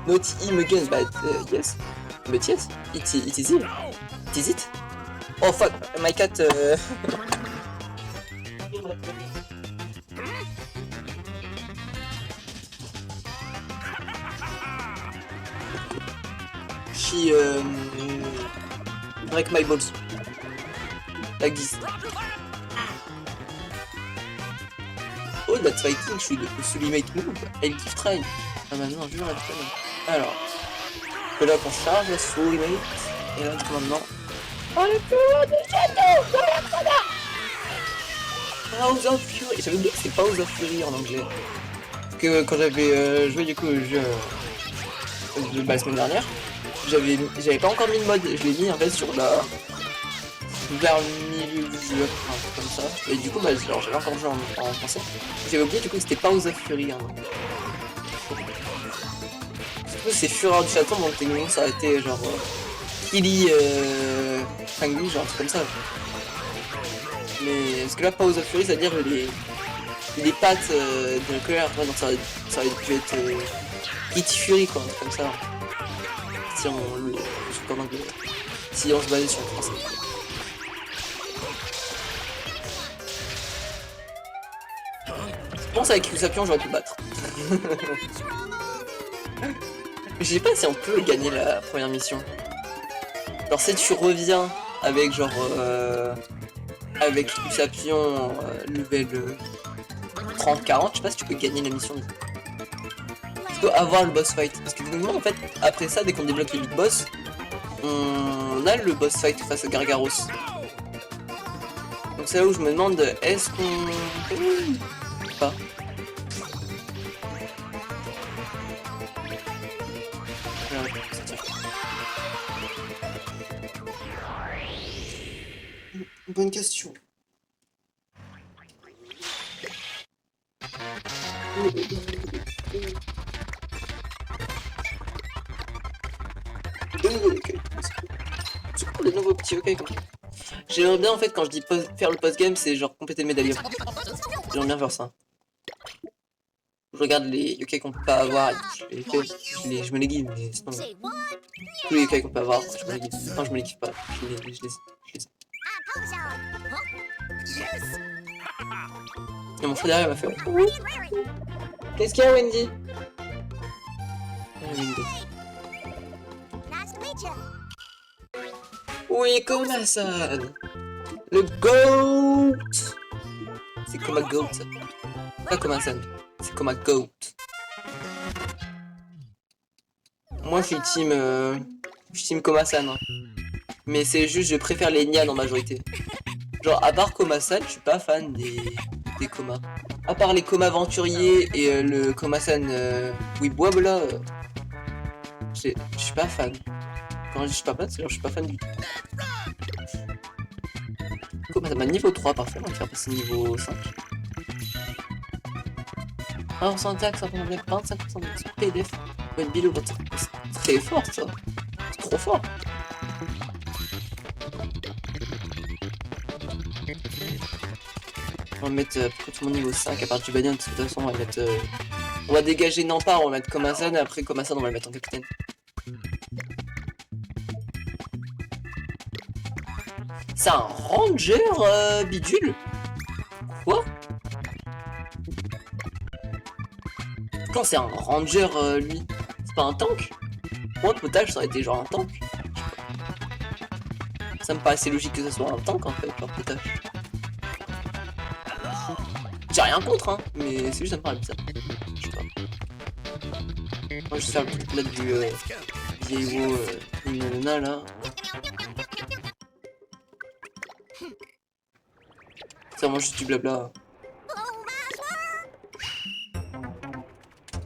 Not him again, but yes. But yes, it is him. It is it? Oh fuck, my cat She break my balls. Like this. Oh, that fighting should ultimate move. Elle kiffe try. Ah bah non, je vais arrêter. Alors, que là qu'on charge, la soulmate. Et là, maintenant. Oh le plus haut du château, voilà, voilà. House of Fury. J'avais oublié que c'est House of Fury en anglais. Parce que quand j'avais joué du coup au jeu la semaine dernière, j'avais pas encore mis le mode. Je l'ai mis en fait sur la vers le milieu du jeu, un truc comme ça. Et du coup, bah, alors j'avais encore joué en français. J'avais oublié du coup que c'était House of Fury. Hein. Surtout c'est Fureur du Château, donc techniquement ça a été genre Killy Fangly, genre un truc comme ça. Mais parce que là, House of Fury, c'est-à-dire les pattes de la colère, ouais, donc ça aurait pu être Kitty Fury, quoi, un truc comme ça. Si on se basait sur le français. Je pense avec Usapion, j'aurais pu le battre. Je sais pas si on peut gagner la première mission. Alors si tu reviens avec genre avec Usapion level 30-40, je sais pas si tu peux gagner la mission. Tu peux avoir le boss fight. Parce que nous en fait, après ça, dès qu'on débloque les big boss, on a le boss fight face à Gargaros. Donc c'est là où je me demande, est-ce qu'on peut pas. Bonne question. Les nouveaux petits ok. J'aimerais bien en fait quand je dis faire le post-game, c'est genre compléter le médaillon. J'aimerais bien faire ça. Je regarde les yokai qu'on peut pas avoir, je me les guide, mais sinon tous les yokai qu'on peut avoir, je me les guide. Enfin je me les kiffe pas, je les... Et mon frère derrière m'a fait oui. Qu'est-ce qu'il y a Wendy? Oui, Komasan, le GOAT. C'est comme un GOAT. Pas Komasan, c'est comme un GOAT. Moi je suis team Komasan. Hein. Mais c'est juste je préfère les Nyan en majorité. Genre à part Komasan, je suis pas fan des Komas. À part les Komas aventuriers et le Komasan Wiboab là, je suis pas fan. Quand je dis je suis pas fan, c'est genre je suis pas fan du tout. Komasan niveau 3 parfait, on va faire passer niveau 5. Alors sans attaque, ça prend 25% de PDF. Une bille c'est très fort ça. C'est trop fort. On va mettre tout mon niveau 5 à part du Badian, de toute façon on va mettre... on va dégager Nampar, on va mettre Komasan et après Komasan on va le mettre en capitaine. C'est un ranger bidule? Quoi? Quand c'est un ranger lui? C'est pas un tank? Moi potage ça aurait été genre un tank. Ça me paraît assez logique que ça soit un tank en fait, leur potage. J'ai rien contre hein, mais c'est juste ça me paraît bizarre. Je sais pas. Moi je vais faire le truc là du vieillot Nana là. C'est vraiment juste du blabla.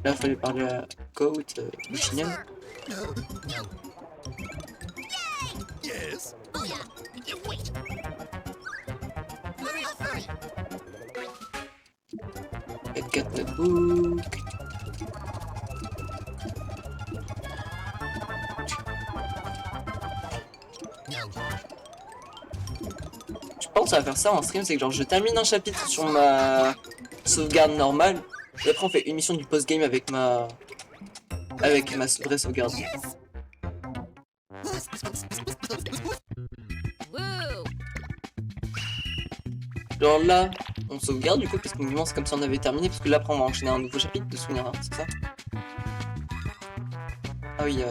Là il fallait parler à Coat, Michinian. Got the book. Je pense à faire ça en stream, c'est que genre je termine un chapitre sur ma sauvegarde normale et après on fait une mission du post-game avec ma vraie sauvegarde. Genre là, on sauvegarde du coup parce que c'est comme si on avait terminé parce que là après on va enchaîner un nouveau chapitre de souvenir, hein, c'est ça? Ah oui,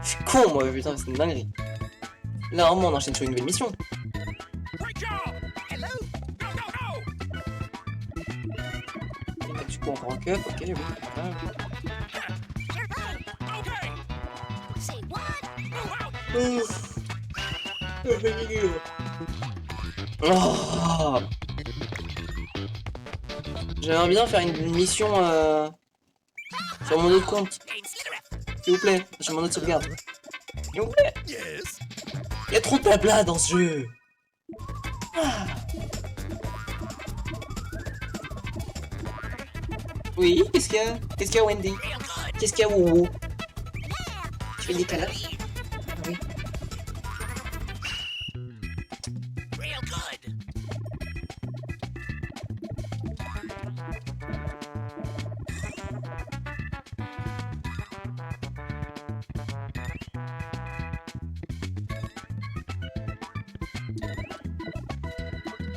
je suis con moi, putain, c'est une dinguerie. Là vraiment on enchaîne sur une nouvelle mission. Et du coup on rank up, ok, oui, Oh, j'aimerais bien faire une mission sur mon autre compte. S'il vous plaît, sur mon autre sauvegarde. S'il vous plaît. Yes. Il y a trop de blabla dans ce jeu. Ah. Oui, qu'est-ce qu'il y a? Qu'est-ce qu'il y a, Wendy? Qu'est-ce qu'il y a, Wowo? Tu fais des câlins? Oui. Real good.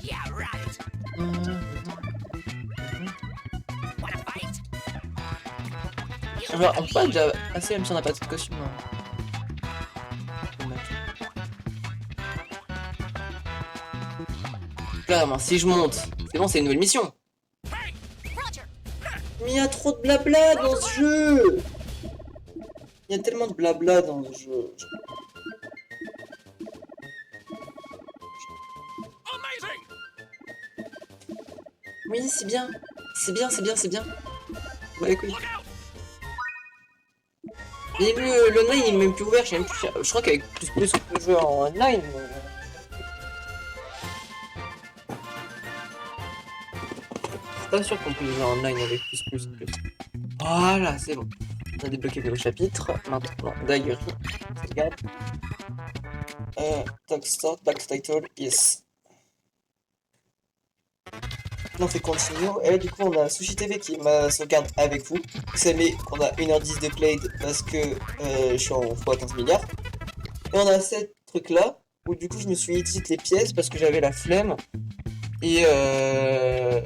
Yeah, right. Wanna fight? On peut pas déjà passer même si on n'a pas de costume. Hein. Dommage. Clairement, si je monte, c'est bon, c'est une nouvelle mission. Mais il y a trop de blabla dans ce jeu. Il y a tellement de blabla dans ce jeu. Amazing. Oui, c'est bien. C'est bien, c'est bien, c'est bien. Bah écoute. Look out. Mais le online il est même plus ouvert, je sais même plus. Je crois qu'avec plus on peut jouer en online. Mais... c'est pas sûr qu'on peut jouer en online avec plus. Voilà, c'est bon. On a débloqué le chapitre. Maintenant, Diary. Regarde. Tag start, back title, yes. On fait continue. Et là, du coup, on a Sushi TV qui ma sauvegarde avec vous. Vous savez qu'on a 1h10 de played parce que je suis en x15 milliards. Et on a cette truc là où du coup je me suis édité les pièces parce que j'avais la flemme. Et je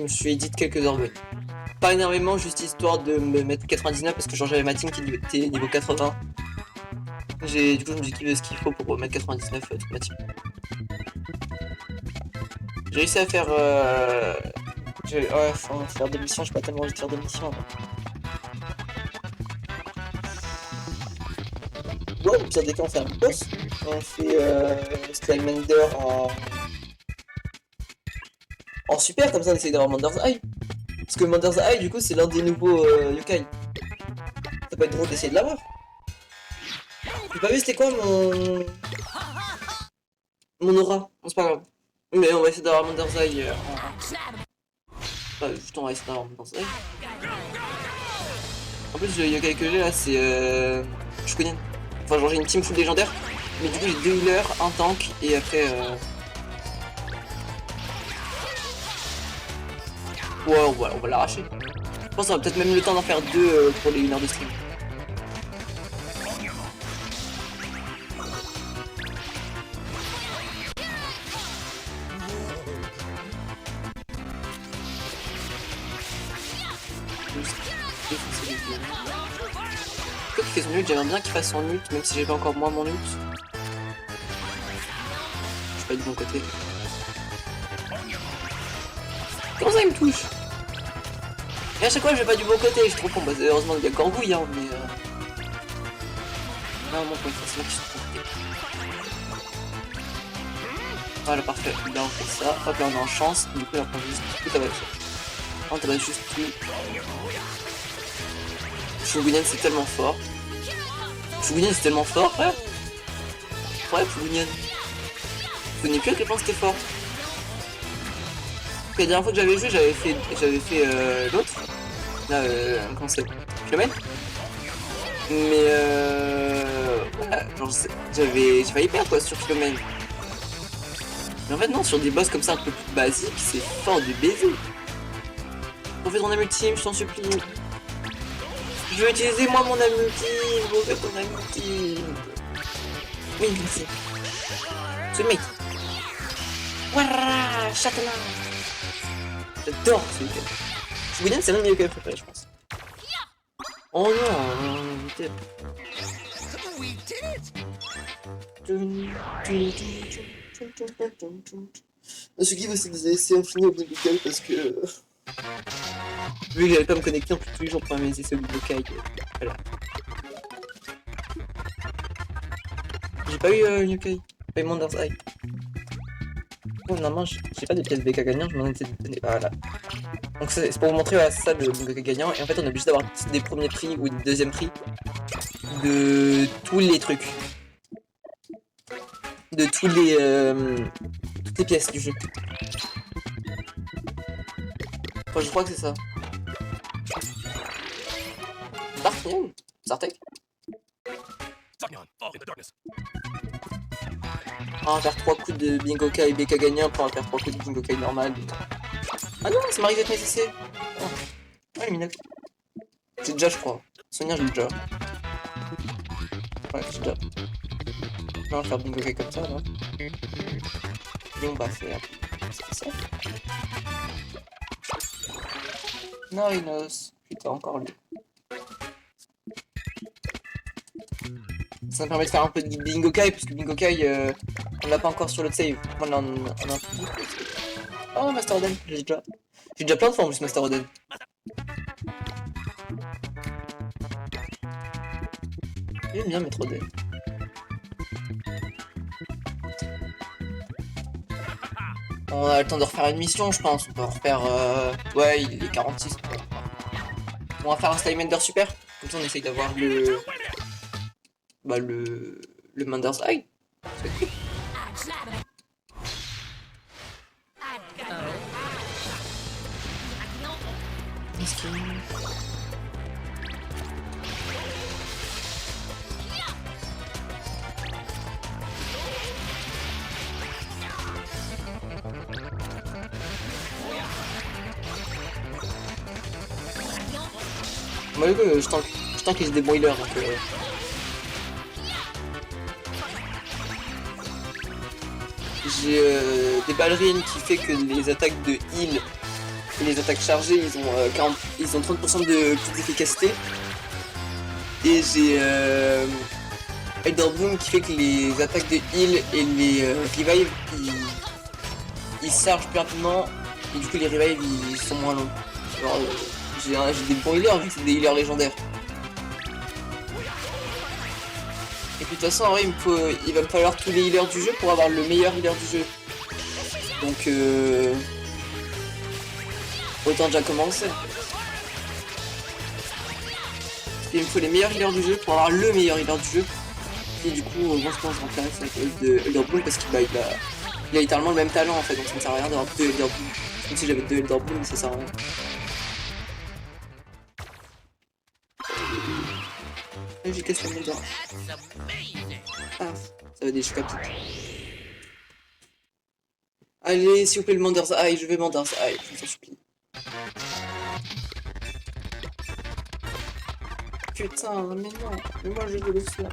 me suis édité quelques orgueils. Pas énormément, juste histoire de me mettre 99 parce que genre j'avais ma team qui était niveau 80. Du coup je me suis dit ce qu'il faut pour mettre 99 toute ma team. J'ai réussi à faire ouais, faut faire des missions, j'ai pas tellement envie de faire des missions. Bon, au pire des cas on fait un boss. On fait Skylander en super, comme ça on essaye d'avoir Mander's Eye. Parce que Mander's Eye du coup c'est l'un des nouveaux yokai. Ça peut être drôle d'essayer de l'avoir. J'ai pas vu c'était quoi mon aura, bon, c'est pas grave. Mais on va essayer d'avoir Mander's Eye juste on va essayer d'avoir Mander's Eye. En plus le yokai que j'ai là c'est Shukunin. Enfin genre j'ai une team full légendaire. Mais du coup j'ai 2 healers, un tank et après ouais on va l'arracher. Je pense qu'on va peut-être même le temps d'en faire 2 pour les 1 heure de stream. Pourquoi il fait son ult? J'aimerais bien qu'il fasse son ult, même si j'ai pas encore moi mon ult. Je suis pas du bon côté. Comment ça il me touche? Et à chaque fois je vais pas du bon côté, je suis trop con. Bah, heureusement il y a Gorgouille hein, mais non mon point c'est moi qui suis trop côté. Voilà parfait, là on fait ça, hop là on est en chance, du coup là on prend juste tout à fait. On tabasse juste tout. Shugunin c'est tellement fort. Shugunin c'est tellement fort frère. Ouais Shugunin. Vous n'êtes plus à quel point c'était fort. La dernière fois que j'avais joué j'avais fait l'autre. Là comment c'est Philomène. Mais voilà, genre j'ai failli perdre quoi sur Philomène. Mais en fait non, sur des boss comme ça un peu plus basiques, c'est fort du baiser. Refais ton âme ultime, je t'en supplie. Je veux utiliser moi mon âme ultime, refais ton âme ultime. Oui, merci. C'est le mec. Ouara, châtelain. J'adore ce yokai. Shugunin c'est l'un de mes yokai préférés je pense. Oh non, putain. We did it. Ce qui aussi des essais infinis au Budokai parce que vu que j'allais pas me connecter en plus tous les jours pour faire mes essais au Budokai. Voilà. J'ai pas eu Yokai, pas eu Mander's Eye. Normalement, j'ai pas de pièces BK gagnant, je m'en étais donné. Voilà. Donc c'est pour vous montrer voilà, ça le BK gagnant. Et en fait, on est obligé d'avoir des premiers prix ou des deuxièmes prix de tous les trucs. De toutes les pièces du jeu. Enfin, je crois que c'est ça. Darknium Sartek. Darknion, fall in the darkness. On va faire 3 coups de Bingo Kai BK gagnant, après on va faire 3 coups de Bingo Kai normal. Ah non, ça m'arrive d'être mes essais. Oh. Ouais, les Minox. J'ai déjà, je crois. Souvenir, j'ai déjà. Ouais, j'ai déjà. Là, on va faire Bingo Kai comme ça, là. Et on va faire... C'est ça. Norinos. Putain, encore lui. Ça me permet de faire un peu de Bingo Kai, parce que Bingo Kai, on l'a pas encore sur le save. On a un peu. Oh, Master Oden, j'ai déjà plein de fois en plus, Master Oden. J'aime bien mettre Oden. On a le temps de refaire une mission, je pense. On peut refaire. Ouais, il est 46. On va faire un Stylemander super. Comme ça, on essaye d'avoir le. Bah, le Mander's Eye. Moi, je tente qu'ils aient des boilers, donc j'ai des ballerines qui fait que les attaques de heal et les attaques chargées, ils ont 30% de plus d'efficacité. Et j'ai Elder Bloom qui fait que les attaques de heal et les revive, ils se chargent plus rapidement et du coup les revives ils sont moins longs. Alors, j'ai des bons healers vu que c'est des healers légendaires. Et puis de toute façon en vrai il va me falloir tous les healers du jeu pour avoir le meilleur healer du jeu. Donc autant déjà commencer. Il me faut les meilleurs healers du jeu pour avoir le meilleur healer du jeu. Et du coup moi je pense que je remplace avec Elder Bloom parce qu'il a littéralement le même talent en fait, donc ça ne sert à rien d'avoir 2 Elder Bloom. Comme si j'avais 2 Elder Bloom, ça sert à rien. J'ai cassé le monde. Ah, ça va déchirer capte. Allez, s'il vous plaît, le Mander's Eye, je vais Mander's Eye, je vous en supplie. Putain, mais non, mais moi je veux le faire.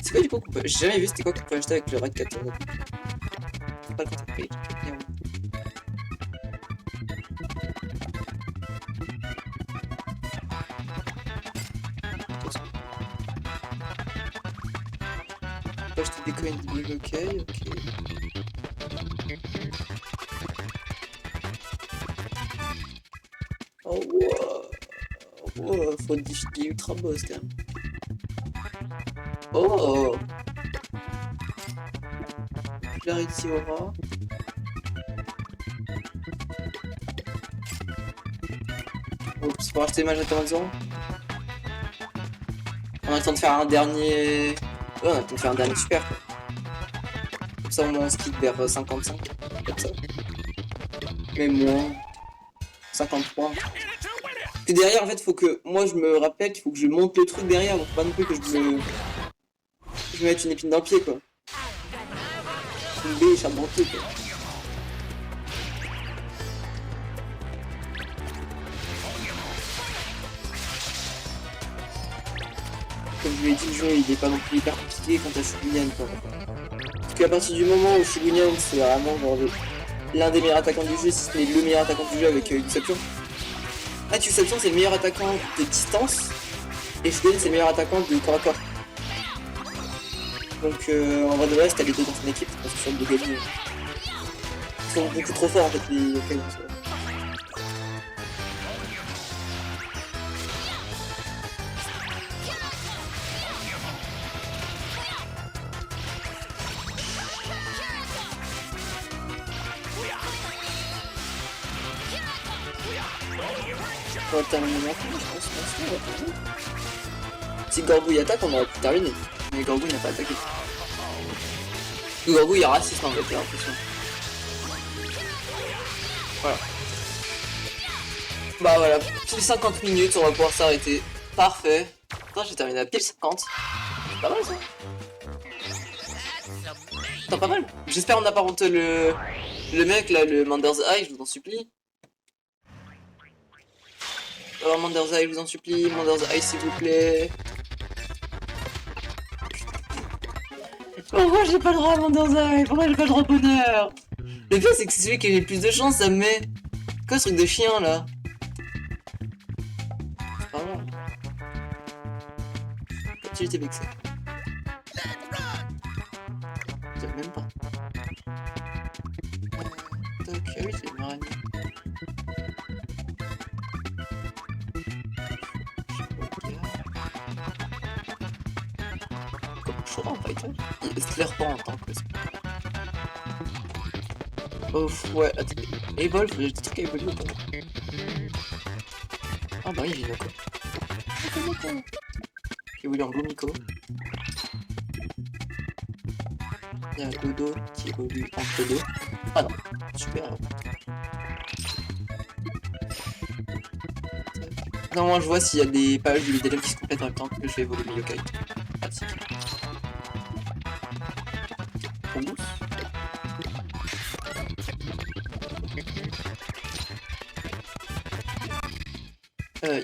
C'est quoi du coup qu'on peut... J'ai jamais vu c'était quoi qu'on peut acheter avec le Red 14. C'est pas le contact page. On peut acheter des coins de bleu, ok. Oh wow, faut des ultra boss quand même. Oh, Clarity Aura. Oups, pour acheter Magenta Amazon. On a le temps de faire un dernier. Ouais, on a le temps de faire un dernier super. Comme ça, on se quitte vers 55. Comme ça. Mais moins. 53. Et derrière, en fait, faut que. Moi, je me rappelle qu'il faut que je monte le truc derrière. Donc, pas non plus que je me mette une épine dans le pied, quoi. Une baie échappe dans le pied, quoi. Comme je l'ai dit, le jeu il est pas non plus hyper compliqué quant à Shugunian, quoi. Parce qu'à partir du moment où Shugunian c'est vraiment genre l'un des meilleurs attaquants du jeu, si ce n'est le meilleur attaquant du jeu avec Deception. Ah, Deception c'est le meilleur attaquant de distance et Shugunian c'est le meilleur attaquant de corps à corps. Donc en vrai de vrai, si t'as les deux dans ton équipe, c'est pas sûr de gagner. Ils sont beaucoup trop forts en fait les Kains. On va terminer maintenant, je pense. On va terminer. Si Gorgouille attaque, on aurait pu terminer. Mais Gorgouille n'a pas attaqué. Gorgouille est raciste en fait, j'ai l'impression. Voilà. Bah voilà, pile 50 minutes, on va pouvoir s'arrêter. Parfait. Attends, j'ai terminé à pile 50. C'est pas mal ça. Attends, pas mal. J'espère on n'a pas honte le mec là, le Mander's Eye, je vous en supplie. Alors Mander's Eye, je vous en supplie. Mander's Eye, s'il vous plaît. Pourquoi j'ai pas le droit à Mander's Eye? Pourquoi j'ai pas le droit au bonheur? Le pire, c'est que c'est celui qui a le plus de chance, ça me met. Quoi ce truc de chien là? C'est pas vrai. Quand il était vexé. Je sais même pas. Tac, ah oui, c'est une araignée. Comme chaud en Python. Il se l'air pas en tant que ça. Oh ouais, attendez. Evolve, j'ai des trucs à évoluer ou pas? Ah bah oui, j'ai Noko. Qui évolue en Gloomiko. Il y a Dodo qui évolue en Clodo. Ah non, super. Non, moi je vois s'il y a des pages du vidéo qui se complètent en même temps que je vais évoluer mes yokai. Pratique.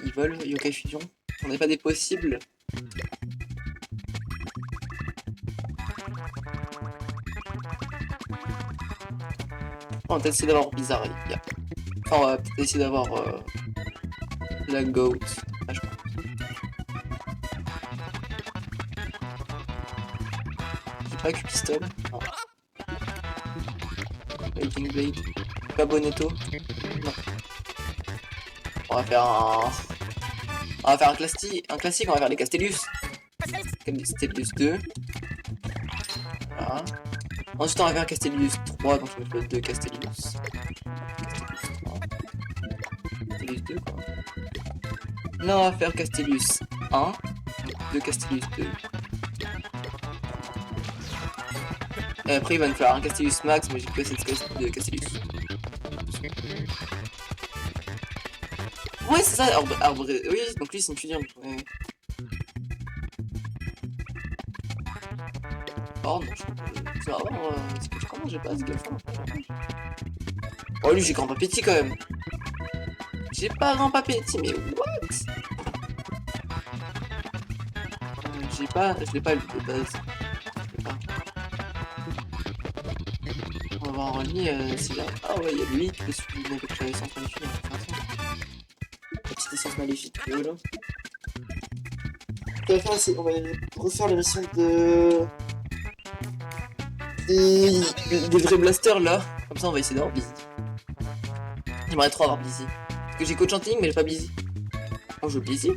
Ils volent, Yokai Fusion. On n'est pas des possibles. On va peut-être essayer d'avoir Bizarre. Yeah. Enfin, on va peut-être essayer d'avoir la Goat. Ah, je crois. J'ai pas Cupistol. Non. Lightning Blade. Pas Bonetto. Non. On va faire un classique, on va faire les Castellus. Castellus 2. Voilà. Ensuite on va faire Castellus 3, donc je vais faire 2 Castellus. Castellus 3. Castellus 2 quoi. Là on va faire Castellus 1. 2 Castellus 2. Et après il va nous faire un Castellus Max, mais j'ai que cette de Castellus. Ouais, c'est ça, arbre. Oui, donc lui c'est une fusion. Ouais. Oh non, je vais avoir. Comment j'ai pas ce gaffe? Oh, lui j'ai grand papéti quand même. J'ai pas grand papéti, mais what? J'ai pas. Je l'ai pas lu de base. On va voir lui s'il y a. Ah ouais, il y a lui qui peut suivre avec la essence maléfique. La petite essence maléfique, voilà. On va refaire la mission des vrais blasters là. Comme ça on va essayer d'avoir Blizzy. J'aimerais trop avoir Blizzy. Parce que j'ai Coach Chanting mais j'ai pas Blizzy. On joue Blizzy.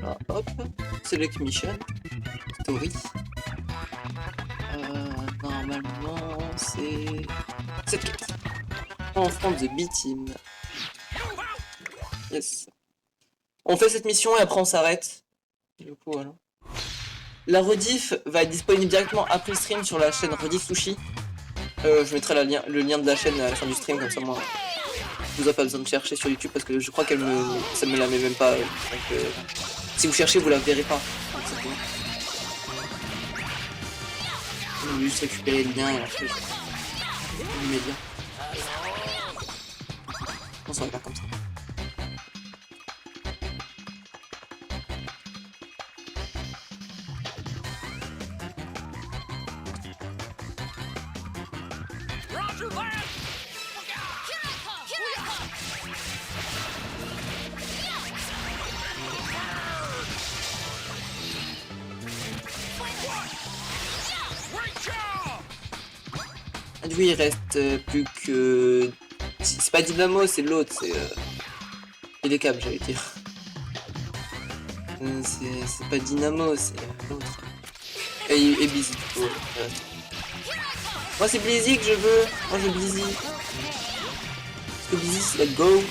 Ah, hop. Select Mission. Story. Normalement c'est... cette quête. En front the B-Team. Yes. On fait cette mission et après on s'arrête. Du coup voilà. La rediff va être disponible directement après le stream sur la chaîne Rediff Sushi. Je mettrai le lien de la chaîne à la fin du stream, comme ça moi je vous ai pas besoin de chercher sur YouTube parce que je crois ça me la met même pas. Donc, si vous cherchez vous la verrez pas. Je vais juste récupérer le lien et après je vous mets bien. On s'en va faire comme ça. Lui il reste plus que... C'est pas Dynamo, c'est l'autre, c'est... Et les câbles j'allais dire. C'est pas Dynamo, c'est l'autre. Et Blizzy. Oh, Moi c'est Blizzy que je veux. Moi je veux Blizzy. que Busy c'est la GOAT?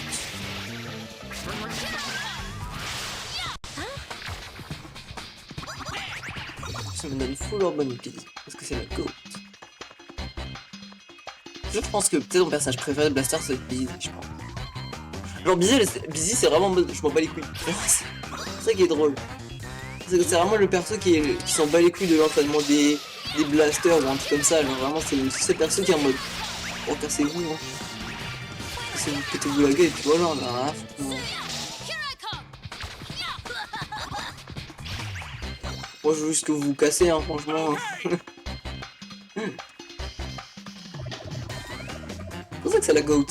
Ça me donne full hormone Busy, parce que c'est la GOAT. Je pense que peut-être mon personnage préféré de Blaster c'est Busy, je pense. Genre Busy c'est vraiment je m'en bats les couilles. C'est ça qui est drôle. C'est vraiment le perso qui s'en bat les couilles de l'entraînement des blasters ou un truc comme ça. Genre vraiment c'est ce perso qui est en mode oh cassez-vous hein. Cassez-vous, pétez-vous la gueule et puis voilà on a rien à foutre. Moi je veux juste que vous vous cassez hein franchement. C'est pour ça que c'est la GOAT.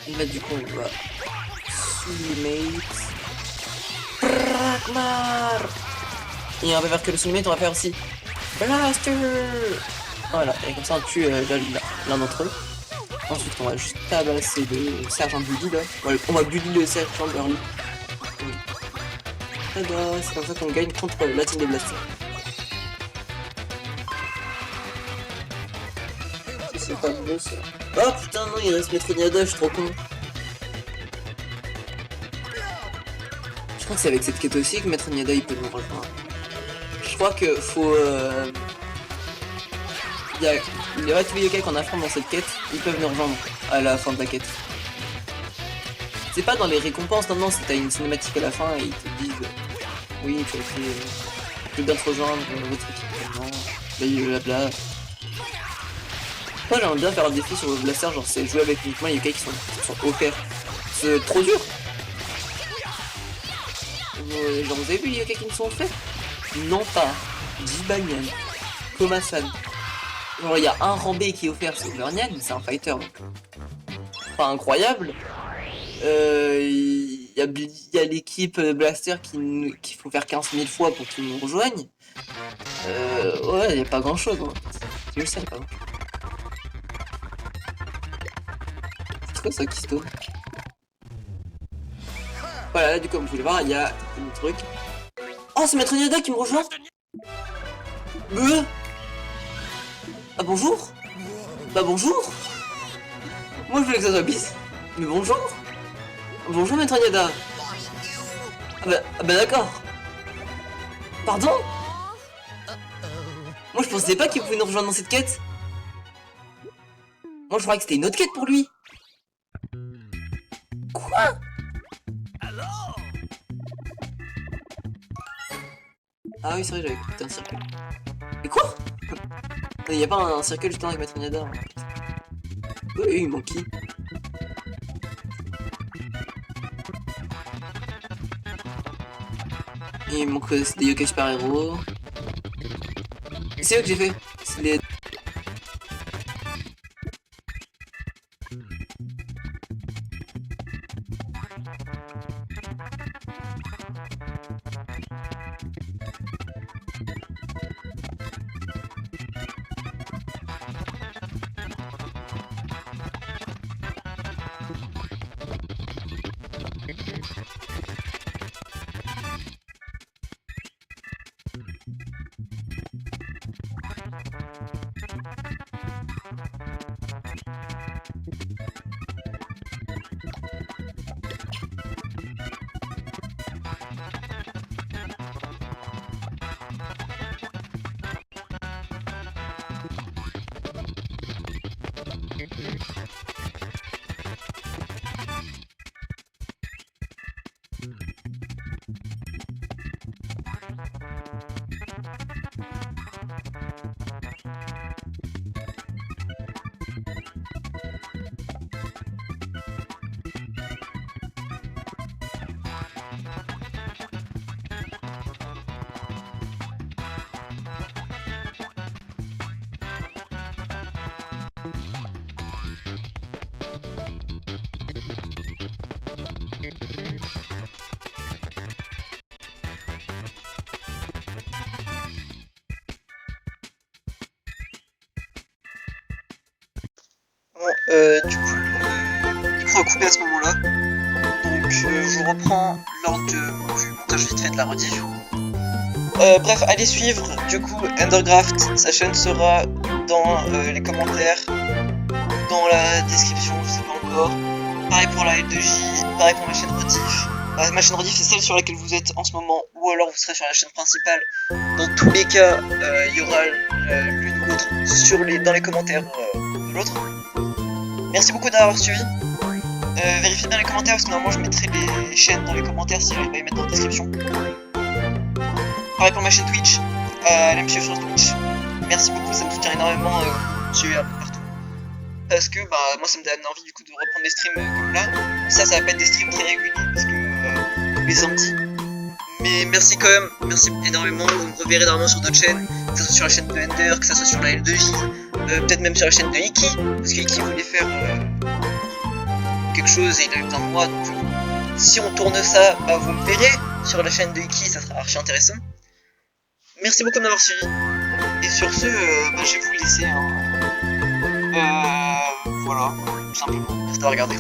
Et là du coup on va Soulmate. Pragmar. Et on va faire que le Soulmate, on va faire aussi Blaster. Voilà, et comme ça on tue l'un d'entre eux. Ensuite on va juste tabasser le sergent Bully là. On va bully le sergent Burly. Tada, c'est comme ça qu'on gagne contre la team des Blasters. C'est pas beau ça. Oh putain non, il reste Metroniada, je suis trop con. Je crois que c'est avec cette quête aussi que Metroniada il peut nous rejoindre. Je crois que faut... Il y a les Red Yokai qu'on affronte dans cette quête, ils peuvent nous rejoindre à la fin de la quête. C'est pas dans les récompenses, non, c'est t'as une cinématique à la fin et ils te disent oui, tu as été... je veux bien te rejoindre, votre équipe, blablabla. Moi j'aimerais bien faire un défi sur le Blaster, genre c'est jouer avec uniquement les yokai qui sont offerts. C'est trop dur. Genre vous avez vu les yokai qui me sont offerts? Non pas. Jibanyan, Komasan. Genre il y a un rambé qui est offert sur Vernian, mais c'est un fighter donc. Pas incroyable. Il y a l'équipe Blaster qu'il faut faire 15 000 fois pour qu'ils nous rejoignent. Ouais, il n'y a pas grand chose. Hein. C'est juste ça, pas grand chose. C'est quoi ça qui se tourne? Voilà, là, du coup, comme vous pouvez voir, il y a un truc. Oh, c'est Metroniada qui me rejoint. Ah bonjour. Bah bonjour. Moi je voulais que ça soit bis. Mais bonjour. Bonjour Metroniada. Ah bah d'accord. Pardon? Moi je pensais pas qu'il pouvait nous rejoindre dans cette quête. Moi je croyais que c'était une autre quête pour lui. Quoi? Ah oui c'est vrai, j'avais écouté un circuit. Mais quoi? Il n'y a pas un circuit justement avec Metroniada. Oui, il manque qui? Il manque des yokai super héros. C'est eux que j'ai fait. C'est les... Du coup, le micro a coupé à ce moment-là. Donc, je reprends lors du montage vite fait de la rediff. Bref, allez suivre. Du coup, Endergraft, sa chaîne sera dans les commentaires, dans la description, je sais pas encore. Pareil pour la L2J, pareil pour ma chaîne Rediff. Ma chaîne Rediff, c'est celle sur laquelle vous êtes en ce moment, ou alors vous serez sur la chaîne principale. Dans tous les cas, il y aura l'une ou l'autre dans les commentaires de l'autre. Merci beaucoup d'avoir suivi. Vérifiez bien les commentaires parce que normalement je mettrai les chaînes dans les commentaires si j'arrive pas à les mettre dans la description. Pareil pour ma chaîne Twitch, allez me suivre sur Twitch. Merci beaucoup, ça me soutient énormément, suivez un peu partout. Parce que bah moi ça me donne envie du coup de reprendre des streams comme là. Ça va pas être des streams très réguliers parce que les samedis. Mais merci quand même, merci énormément, vous me reverrez normalement sur d'autres chaînes, que ce soit sur la chaîne de Ender, que ce soit sur la L2J, peut-être même sur la chaîne de Iki, parce que Iki voulait faire quelque chose et il a eu besoin de moi, donc si on tourne ça, bah vous me verrez sur la chaîne de Iki, ça sera archi intéressant. Merci beaucoup de m'avoir suivi, et sur ce, bah, je vais vous laisser, hein. Voilà, tout simplement, merci d'avoir regardé.